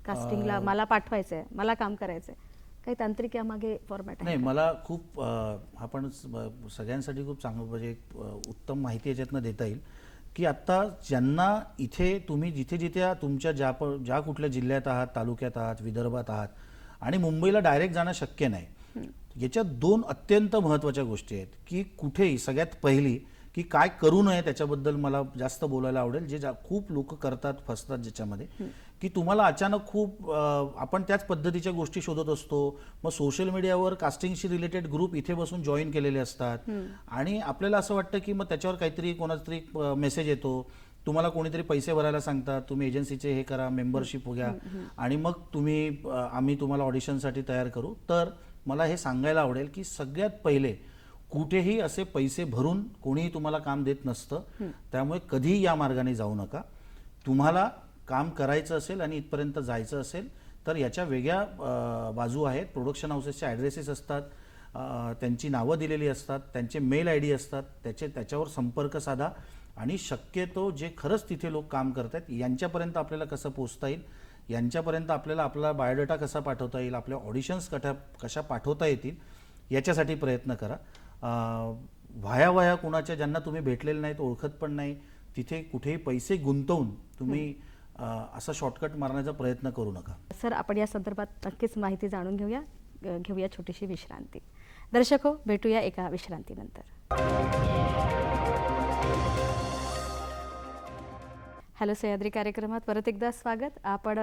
कास्टिंगला मला पाठवायचं आहे, मला काम करायचं आहे, काही तांत्रिक यामागे फॉर्मॅट आहे
नाही,
का?
मला खूप आपण सगळ्यांसाठी खूप चांगलं म्हणजे उत्तम माहिती याच्यातनं देता येईल की आत्ता ज्यांना इथे तुम्ही जिथे जिथे तुमच्या ज्या कुठल्या जिल्ह्यात आहात, तालुक्यात आहात, विदर्भात आहात आणि मुंबईला डायरेक्ट जाणं शक्य नाही, याच्यात दोन अत्यंत महत्त्वाच्या गोष्टी आहेत की कुठेही सगळ्यात पहिली की काय करू नये त्याच्याबद्दल मला जास्त बोलायला आवडेल. जे खूप लोक करतात, फसतात ज्याच्यामध्ये की तुम्हाला अचानक खूप आपण त्याच पद्धतीच्या गोष्टी शोधत असतो, मग सोशल मीडियावर कास्टिंगशी रिलेटेड ग्रुप इथे बसून जॉईन केलेले असतात आणि आपल्याला असं वाटतं की मग त्याच्यावर काहीतरी कोणाचा तरी मेसेज येतो, तुम्हाला कोणीतरी पैसे भरायला सांगतात, तुम्ही एजन्सीचे हे करा, मेंबरशिप घ्या आणि मग आम्ही तुम्हाला ऑडिशनसाठी तयार करू. तर मला हे सांगायला आवडेल की सगळ्यात पहिले कुठेही असे पैसे भरून कोणीही तुम्हाला काम देत नसतं, त्यामुळे कधीही या मार्गाने जाऊ नका. तुम्हाला काम करायचं असेल आणि इथपर्यंत जायचं असेल तर याच्या वेगळ्या बाजू आहेत. प्रोडक्शन हाऊसेसचे ॲड्रेसेस असतात, त्यांची नावं दिलेली असतात, त्यांचे मेल आय डी असतात, त्याच्यावर संपर्क साधा आणि शक्यतो जे खरंच तिथे लोक काम करत आहेत यांच्यापर्यंत आपल्याला कसं पोचता येईल, यांच्यापर्यंत आपल्याला आपला बायोडेटा कसा पाठवता येईल, आपल्या ऑडिशन्स कशा पाठवता येतील याच्यासाठी प्रयत्न करा. वाया कुणाच्या ज्यांना तुम्ही भेटलेले नाहीत, ओळखत पण नाही, तिथे कुठेही पैसे गुंतवून तुम्ही असा शॉर्टकट मारण्याचा प्रयत्न करू नका.
सर, आपण या संदर्भात नक्कीच माहिती जाणून घेऊया छोटीशी विश्रांती. दर्शक हो, भेटूया एका विश्रांतीनंतर. हॅलो सह्याद्री कार्यक्रमात परत एकदा स्वागत. आपण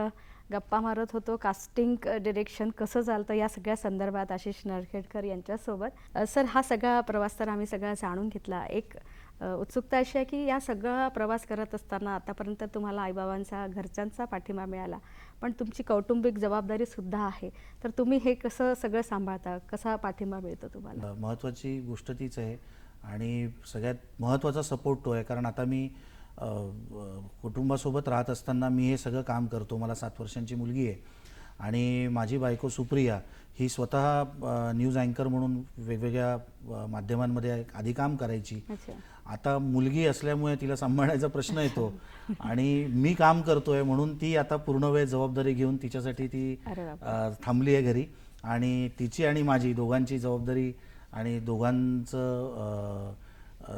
गप्पा मारत होतो कास्टिंग डिरेक्शन कसं चालतं या सगळ्या संदर्भात आशिष नरखेडकर यांच्यासोबत. सर, हा सगळा प्रवास तर आम्ही सगळा जाणून घेतला. एक उत्सुकता अशी आहे की या सगळा प्रवास करत असताना आतापर्यंत तुम्हाला आईबाबांचा, घरच्यांचा पाठिंबा मिळाला, पण तुमची कौटुंबिक जबाबदारीसुद्धा आहे. तर तुम्ही हे कसं सगळं सांभाळता, कसा पाठिंबा मिळतो तुम्हाला?
महत्त्वाची गोष्ट तीच आहे आणि सगळ्यात महत्त्वाचा सपोर्ट तो आहे. कारण आता मी कुटुंबासोबत राहत असताना मी हे सगळं काम करतो. मला 7 वर्षांची मुलगी आहे आणि माझी बायको सुप्रिया ही स्वतः न्यूज अँकर म्हणून वेगवेगळ्या माध्यमांमध्ये आधी काम करायची. आता मुलगी असल्यामुळे तिला सांभाळण्याचा प्रश्न येतो आणि मी काम करतोय म्हणून ती आता पूर्ण वेळ जबाबदारी घेऊन तिच्यासाठी ती थांबली आहे घरी आणि तिची आणि माझी दोघांची जबाबदारी आणि दोघांचं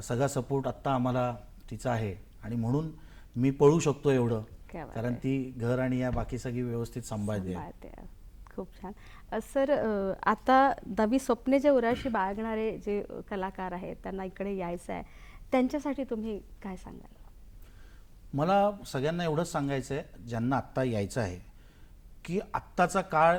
सगळा सपोर्ट आत्ता आम्हाला तिचा आहे आणि म्हणून मी पळू शकतो एवढं, कारण ती घर आणि या बाकी सगळी व्यवस्थित सांभाळते.
खूप छान. सर, आता नवी स्वप्ने जे उराशी बाळगणारे जे कलाकार आहेत त्यांना इकडे यायचं आहे, त्यांच्यासाठी तुम्ही काय सांगाल?
मला सगळ्यांना एवढंच सांगायचं आहे, ज्यांना आत्ता यायचं आहे, की आत्ताचा काळ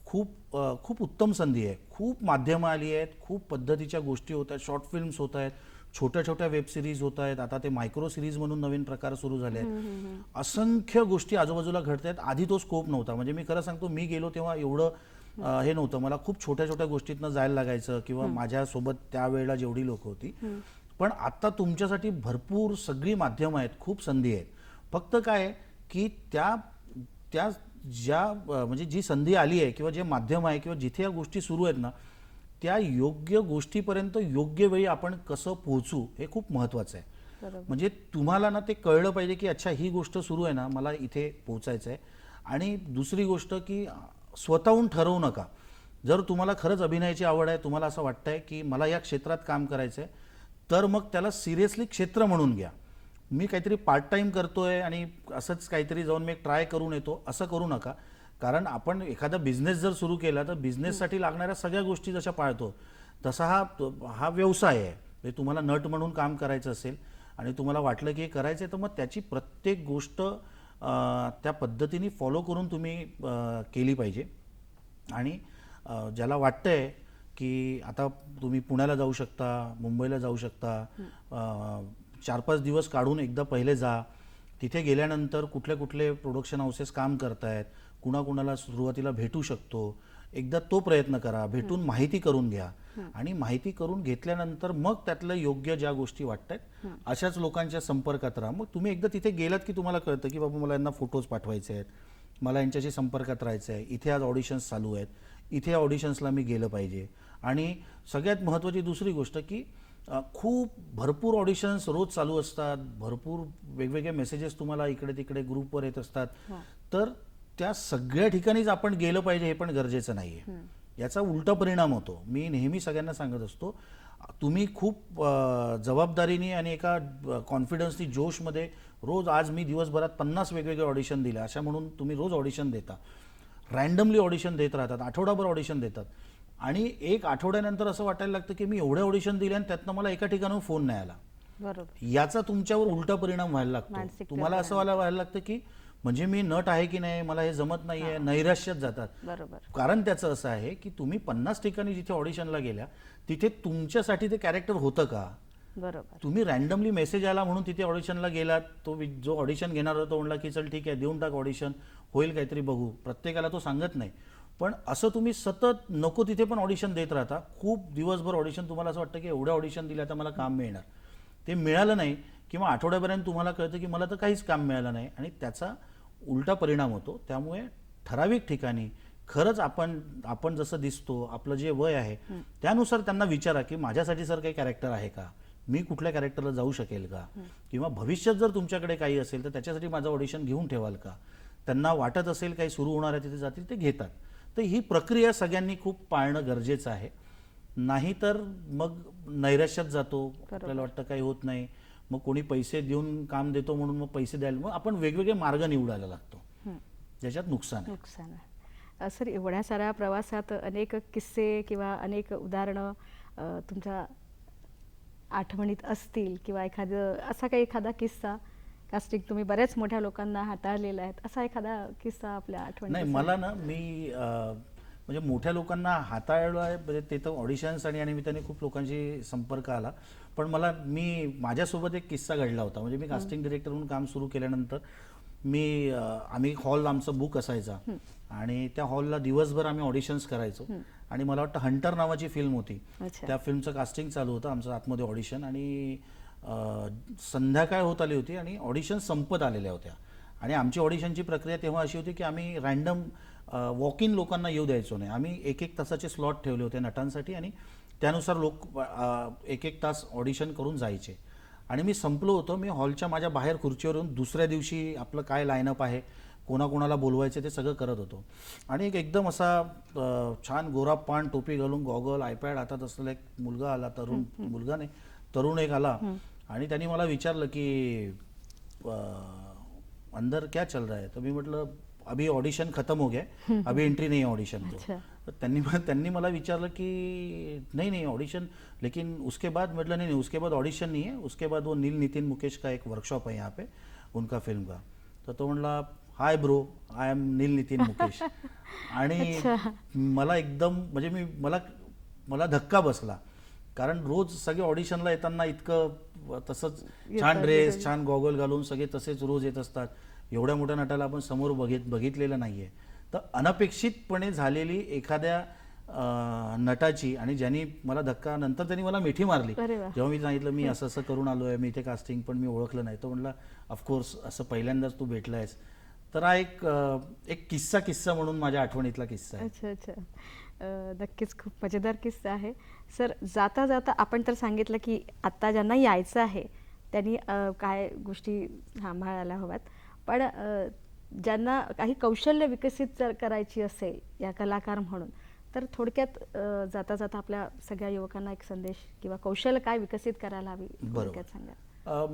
खूप उत्तम संधी आहे. खूप माध्यमं आली आहेत, खूप पद्धतीच्या गोष्टी होत आहेत, शॉर्ट फिल्म्स होत आहेत, छोट्या छोट्या वेब सिरीज होत आहेत, आता ते मायक्रो सिरीज म्हणून नवीन प्रकार सुरू झाले आहेत. असंख्य गोष्टी आजूबाजूला घडत आहेत. आधी तो स्कोप नव्हता. म्हणजे मी खरं सांगतो, मी गेलो तेव्हा एवढं हे नव्हतं. मला खूप छोट्या छोट्या गोष्टीतनं जायला लागायचं किंवा माझ्यासोबत त्यावेळेला जेवढी लोक होती. पण आता तुमच्यासाठी भरपूर सगळी माध्यमं आहेत, खूप संधी आहेत. फक्त काय की त्या ज्या म्हणजे जी संधी आली आहे किंवा जे माध्यम आहे किंवा जिथे या गोष्टी सुरू आहेत ना, त्या योग्य गोष्टीपर्यंत योग्य वेळी आपण कसं पोहोचू हे खूप महत्त्वाचं आहे. म्हणजे तुम्हाला ना ते कळलं पाहिजे की अच्छा ही गोष्ट सुरू आहे ना, मला इथे पोहोचायचं आहे. आणि दुसरी गोष्ट की स्वतःहून ठरवू नका. जर तुम्हाला खरंच अभिनयाची आवड आहे, तुम्हाला असं वाटतंय की मला या क्षेत्रात काम करायचं आहे, तर मग त्याला सिरियसली क्षेत्र म्हणून घ्या. मी काहीतरी पार्ट टाईम करतोय आणि असंच काहीतरी जाऊन मी ट्राय करून येतो असं करू नका. कारण आपण एखादा बिझनेस जर सुरू केला तर बिझनेससाठी लागणाऱ्या सगळ्या गोष्टी जशा पाळतो तसा हा व्यवसाय आहे. म्हणजे तुम्हाला नट म्हणून काम करायचं असेल आणि तुम्हाला वाटलं की हे करायचं आहे, तर मग त्याची प्रत्येक गोष्ट त्या पद्धतीने फॉलो करून तुम्ही केली पाहिजे. आणि ज्याला वाटतंय की आता तुम्ही पुण्याला जाऊ शकता, मुंबईला जाऊ शकता, 4-5 दिवस काढून एकदा पहिले जा. तिथे गेल्यानंतर कुठले कुठले प्रोडक्शन हाऊसेस काम करतायत, कुणाकुणाला सुरुवातीला भेटू शकतो, एकदा तो प्रयत्न करा, भेटून माहिती करून घ्या. आणि माहिती करून घेतल्यानंतर मग त्यातलं योग्य ज्या गोष्टी वाटतात अशाच लोकांच्या संपर्कात राहा. मग तुम्ही एकदा तिथे गेलात की तुम्हाला कळतं की बाबा मला यांना फोटोज पाठवायचे आहेत, मला यांच्याशी संपर्कात राहायचं आहे, इथे आज ऑडिशन्स चालू आहेत, इथे ऑडिशन्सला मी गेलं पाहिजे. आणि सगळ्यात महत्त्वाची दुसरी गोष्ट की खूप भरपूर ऑडिशन्स रोज चालू असतात, भरपूर वेगवेगळे मेसेजेस तुम्हाला इकडे तिकडे ग्रुपवर येत असतात. तर त्या सगळ्या ठिकाणीच आपण गेलं पाहिजे हे पण गरजेचं नाही आहे. याचा उलटा परिणाम होतो. मी नेहमी सगळ्यांना सांगत असतो, तुम्ही खूप जबाबदारीने आणि एका कॉन्फिडन्सनी जोशमध्ये रोज आज मी दिवसभरात 50 वेगवेगळे ऑडिशन दिले अशा म्हणून तुम्ही रोज ऑडिशन देता, रँडमली ऑडिशन देत राहतात, आठवडाभर ऑडिशन देतात आणि एक आठवड्यानंतर असं वाटायला लागतं की मी एवढे ऑडिशन दिले आणि त्यातनं मला एका ठिकाणून फोन नाही आला.
बरोबर.
याचा तुमच्यावर उलटा परिणाम व्हायला लागतो. तुम्हाला असं व्हायला लागतं की म्हणजे मी नट आहे की नाही, मला हे जमत नाहीये, नैराश्यात जातात.
बरोबर.
कारण त्याचं असं आहे की तुम्ही 50 ठिकाणी जिथे ऑडिशनला गेल्या तिथे तुमच्यासाठी ते कॅरेक्टर होतं का?
बरोबर.
तुम्ही रँडमली मेसेज आला म्हणून तिथे ऑडिशनला गेलात, तो जो ऑडिशन घेणार होता तो म्हणला की चल ठीक आहे देऊन टाक ऑडिशन, होईल काहीतरी बघू. प्रत्येकाला तो सांगत नाही. पण असं तुम्ही सतत नको तिथे पण ऑडिशन देत राहता, खूप दिवसभर ऑडिशन, तुम्हाला असं वाटतं की एवढ्या ऑडिशन दिल्या तर मला काम मिळणार, ते मिळालं नाही किंवा आठवड्यापर्यंत तुम्हाला कळतं की मला तर काहीच काम मिळालं नाही आणि त्याचा उलटा परिणाम होतो. त्यामुळे ठराविक ठिकाणी खरंच आपण जसं दिसतो, आपलं जे वय आहे त्यानुसार त्यांना विचारा की माझ्यासाठी सर काही कॅरेक्टर आहे का, मी कुठल्या कॅरेक्टरला जाऊ शकेल का, किंवा भविष्यात जर तुमच्याकडे काही असेल तर त्याच्यासाठी माझं ऑडिशन घेऊन ठेवाल का. त्यांना वाटत असेल काही सुरू होणार आहे तिथे जातील, ते घेतात. तर ही प्रक्रिया सगळ्यांनी खूप पाळणं गरजेचं आहे. नाहीतर मग नैराश्यात जातो, आपल्याला वाटतं काही होत नाही, मग कोणी पैसे देऊन काम देतो म्हणून मग पैसे द्यायला मग आपण वेगवेगळे मार्ग निवडायला लागतो, ज्याच्यात नुकसान आहे.
सर, एवढ्या साऱ्या प्रवासात अनेक किस्से किंवा अनेक उदाहरणं तुमच्या आठवणीत असतील किंवा एखादा किस्सा, कास्टिंग तुम्ही बऱ्याच मोठ्या लोकांना हाताळलेला आहे, असा एखादा किस्सा आपल्या आठवणीत?
नाही, मला ना मी म्हणजे मोठ्या लोकांना हाताळलं आहे, म्हणजे ते तर ऑडिशन्स आणि निमित्ताने खूप लोकांशी संपर्क आला. पण माझ्यासोबत एक किस्सा घडला होता. म्हणजे मी कास्टिंग डिरेक्टर म्हणून काम सुरू केल्यानंतर आम्ही हॉल आमचं बुक असायचा आणि त्या हॉलला दिवसभर आम्ही ऑडिशन्स करायचो. आणि मला वाटतं हंटर नावाची फिल्म होती, त्या फिल्मचं कास्टिंग चालू होतं, आमचं आतमध्ये ऑडिशन, आणि संध्याकाळ होत आली होती आणि ऑडिशन संपत आलेल्या होत्या. आणि आमची ऑडिशनची प्रक्रिया तेव्हा अशी होती की आम्ही रँडम वॉक इन लोकांना येऊ द्यायचो नाही. आम्ही 1-1 तासाचे स्लॉट ठेवले होते नटांसाठी आणि त्यानुसार लोक 1-1 तास ऑडिशन करून जायचे. आणि मी संपलो होतो, मी हॉलच्या माझ्या बाहेर खुर्चीवर येऊन दुसऱ्या दिवशी आपलं काय लाईनअप आहे, कोणाकोणाला बोलवायचे ते सगळं करत होतो. आणि एकदम असा छान गोरा पान, टोपी घालून, गॉगल, आयपॅड हातात असलेला एक मुलगा आला, तरुण एक आला आणि त्यांनी मला विचारलं की अंदर क्या चल रहा है. तर मी म्हटलं अभी ऑडिशन खत्म हो गया, अभी एंट्री नहीं है ऑडिशन को. तर त्यांनी मला विचारलं की नहीं ऑडिशन, लेकिन उसके बाद, म्हटलं नहीं उसके बाद ऑडिशन नहीं है, उसके बाद वो नील नितिन मुकेश का एक वर्कशॉप है यहाँ पे उनका फिल्म का. तर तो म्हणला हाय ब्रो, आय एम नील नितिन मुकेश. आणि मला एकदम म्हणजे मला धक्का बसला, कारण रोज सगळे ऑडिशनला येताना इतकं तसंच छान ड्रेस, छान गॉगल घालून सगळे तसेच रोज येत असतात. एवढ्या मोठ्या नटाला आपण समोर बघितलेलं नाहीये. तर अनपेक्षितपणे झालेली एखाद्या नटाची, आणि ज्यांनी मला धक्का, नंतर त्यांनी मला मिठी मारली जेव्हा मी सांगितलं मी असं करून आलोय, मी इथे कास्टिंग, पण मी ओळखलं नाही. तो म्हणला ऑफकोर्स असं पहिल्यांदाच तू भेटलायस. तर हा एक किस्सा म्हणून माझ्या आठवणीतला किस्सा आहे.
अच्छा. नक्कीच खूप मजेदार किस्सा आहे. सर, जाता जाता आपण तर सांगितलं की आत्ता ज्यांना यायचं आहे त्यांनी काय गोष्टी सांभाळायला हव्यात, पण ज्यांना काही कौशल्य विकसित करायची असेल या कलाकार म्हणून, तर थोडक्यात जाता जाता आपल्या सगळ्या युवकांना एक संदेश किंवा कौशल्य काय विकसित करायला हवी थोडक्यात सांगा.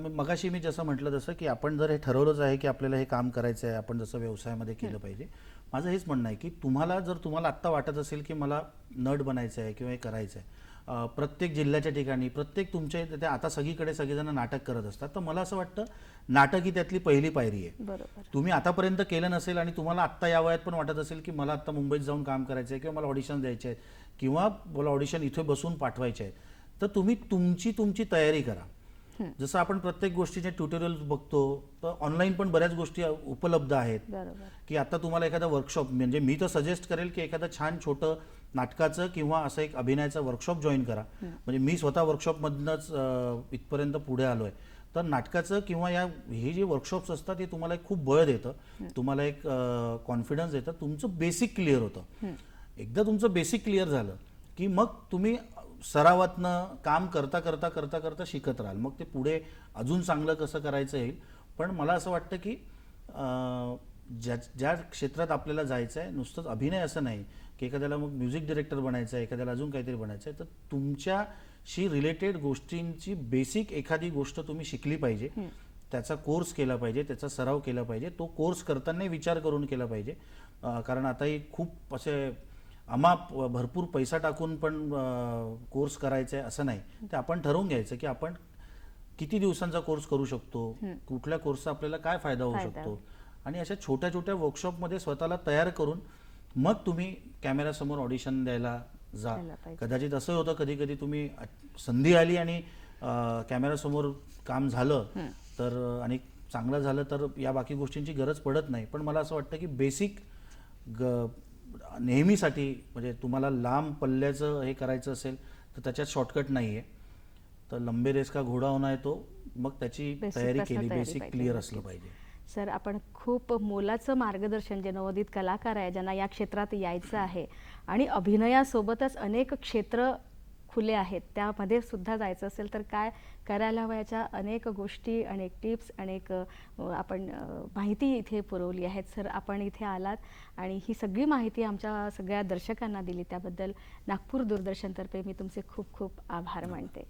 मगाशी मी जसं म्हटलं तसं की आपण जर हे ठरवलंच आहे की आपल्याला हे काम करायचं आहे, आपण जसं व्यवसायामध्ये केलं पाहिजे, माझं हेच म्हणणं आहे की तुम्हाला आत्ता वाटत असेल की मला नट बनायचं आहे किंवा हे करायचं आहे, प्रत्येक जिल्ह्याच्या ठिकाणी, प्रत्येक तुमच्या इथे आता सगळीकडे सगळेजण नाटक करत असतात. तर मला असं वाटतं नाटक ही त्यातली पहिली पायरी आहे.
बरोबर.
तुम्ही आतापर्यंत केलं नसेल आणि तुम्हाला आत्ता या वयात पण वाटत असेल की मला आत्ता मुंबईत जाऊन काम करायचं आहे किंवा मला ऑडिशन द्यायचे आहेत किंवा मला ऑडिशन इथे बसून पाठवायचे आहे, तर तुम्ही तुमची तयारी करा. जसं आपण प्रत्येक गोष्टीचे ट्युटोरियल बघतो, तर ऑनलाईन पण बऱ्याच गोष्टी उपलब्ध आहेत.
बरोबर.
की आता तुम्हाला एखादा वर्कशॉप, म्हणजे मी तर सजेस्ट करेल की एखादं छान छोटं नाटकाचं किंवा असं एक अभिनयाचं वर्कशॉप जॉईन करा. म्हणजे मी स्वतः वर्कशॉपमधनंच इथपर्यंत पुढे आलोय. तर नाटकाचं किंवा हे जे वर्कशॉप्स असतात हे तुम्हाला एक खूप बळ देतं, तुम्हाला एक कॉन्फिडन्स देतं, तुमचं बेसिक क्लिअर होतं. एकदा तुमचं बेसिक क्लिअर झालं की मग तुम्ही सरावातनं काम करता करता करता करता शिकत राहाल. मग ते पुढे अजून चांगलं कसं करायचं येईल. पण मला असं वाटतं की ज्या क्षेत्रात आपल्याला जायचं आहे, नुसतंच अभिनय असं नाही की एखाद्याला मग म्युझिक डिरेक्टर बनायचं आहे, एखाद्याला अजून काहीतरी बनायचं आहे, तर तुमच्याशी रिलेटेड गोष्टींची बेसिक एखादी गोष्ट तुम्ही शिकली पाहिजे, त्याचा कोर्स केला पाहिजे, त्याचा सराव केला पाहिजे. तो कोर्स करताना विचार करून केला पाहिजे. कारण आताही खूप असे अमाप भरपूर पैसा टाकून पण कोर्स करायचा आहे असं नाही. ते आपण ठरवून घ्यायचं की आपण किती दिवसांचा कोर्स करू शकतो, कुठल्या कोर्सचा आपल्याला काय फायदा होऊ शकतो, आणि अशा छोट्या छोट्या वर्कशॉपमध्ये स्वतःला तयार करून मग तुम्ही कॅमेऱ्यासमोर ऑडिशन द्यायला जा. कदाचित असं होतं कधी कधी तुम्ही संधी आली आणि कॅमेऱ्यासमोर काम झालं तर आणि चांगलं झालं तर या बाकी गोष्टींची गरज पडत नाही. पण मला असं वाटतं की बेसिक नेहमीसाठी, म्हणजे तुम्हाला लांब पल्ल्याचं हे करायचं असेल तर त्याच्यात शॉर्टकट नाही आहे. तर लंबे रेस का घोडा होना है, तो मग त्याची तयारी केली, बेसिक क्लिअर असलं पाहिजे.
सर, आपण खूप मोलाचं मार्गदर्शन, जे नवोदित कलाकार आहे ज्यांना या क्षेत्रात यायचं आहे आणि अभिनयासोबतच अनेक क्षेत्र खुले आहेत, त्यामध्ये सुद्धा जायचं असेल तर काय करायला हवं, याच्या अनेक गोष्टी, अनेक टिप्स, अनेक आपण माहिती इथे पुरवली आहेत. सर, आपण इथे आलात आणि ही सगळी माहिती आमच्या सगळ्या दर्शकांना दिली, त्याबद्दल नागपूर दूरदर्शनतर्फे मी तुमचे खूप खूप आभार मानते.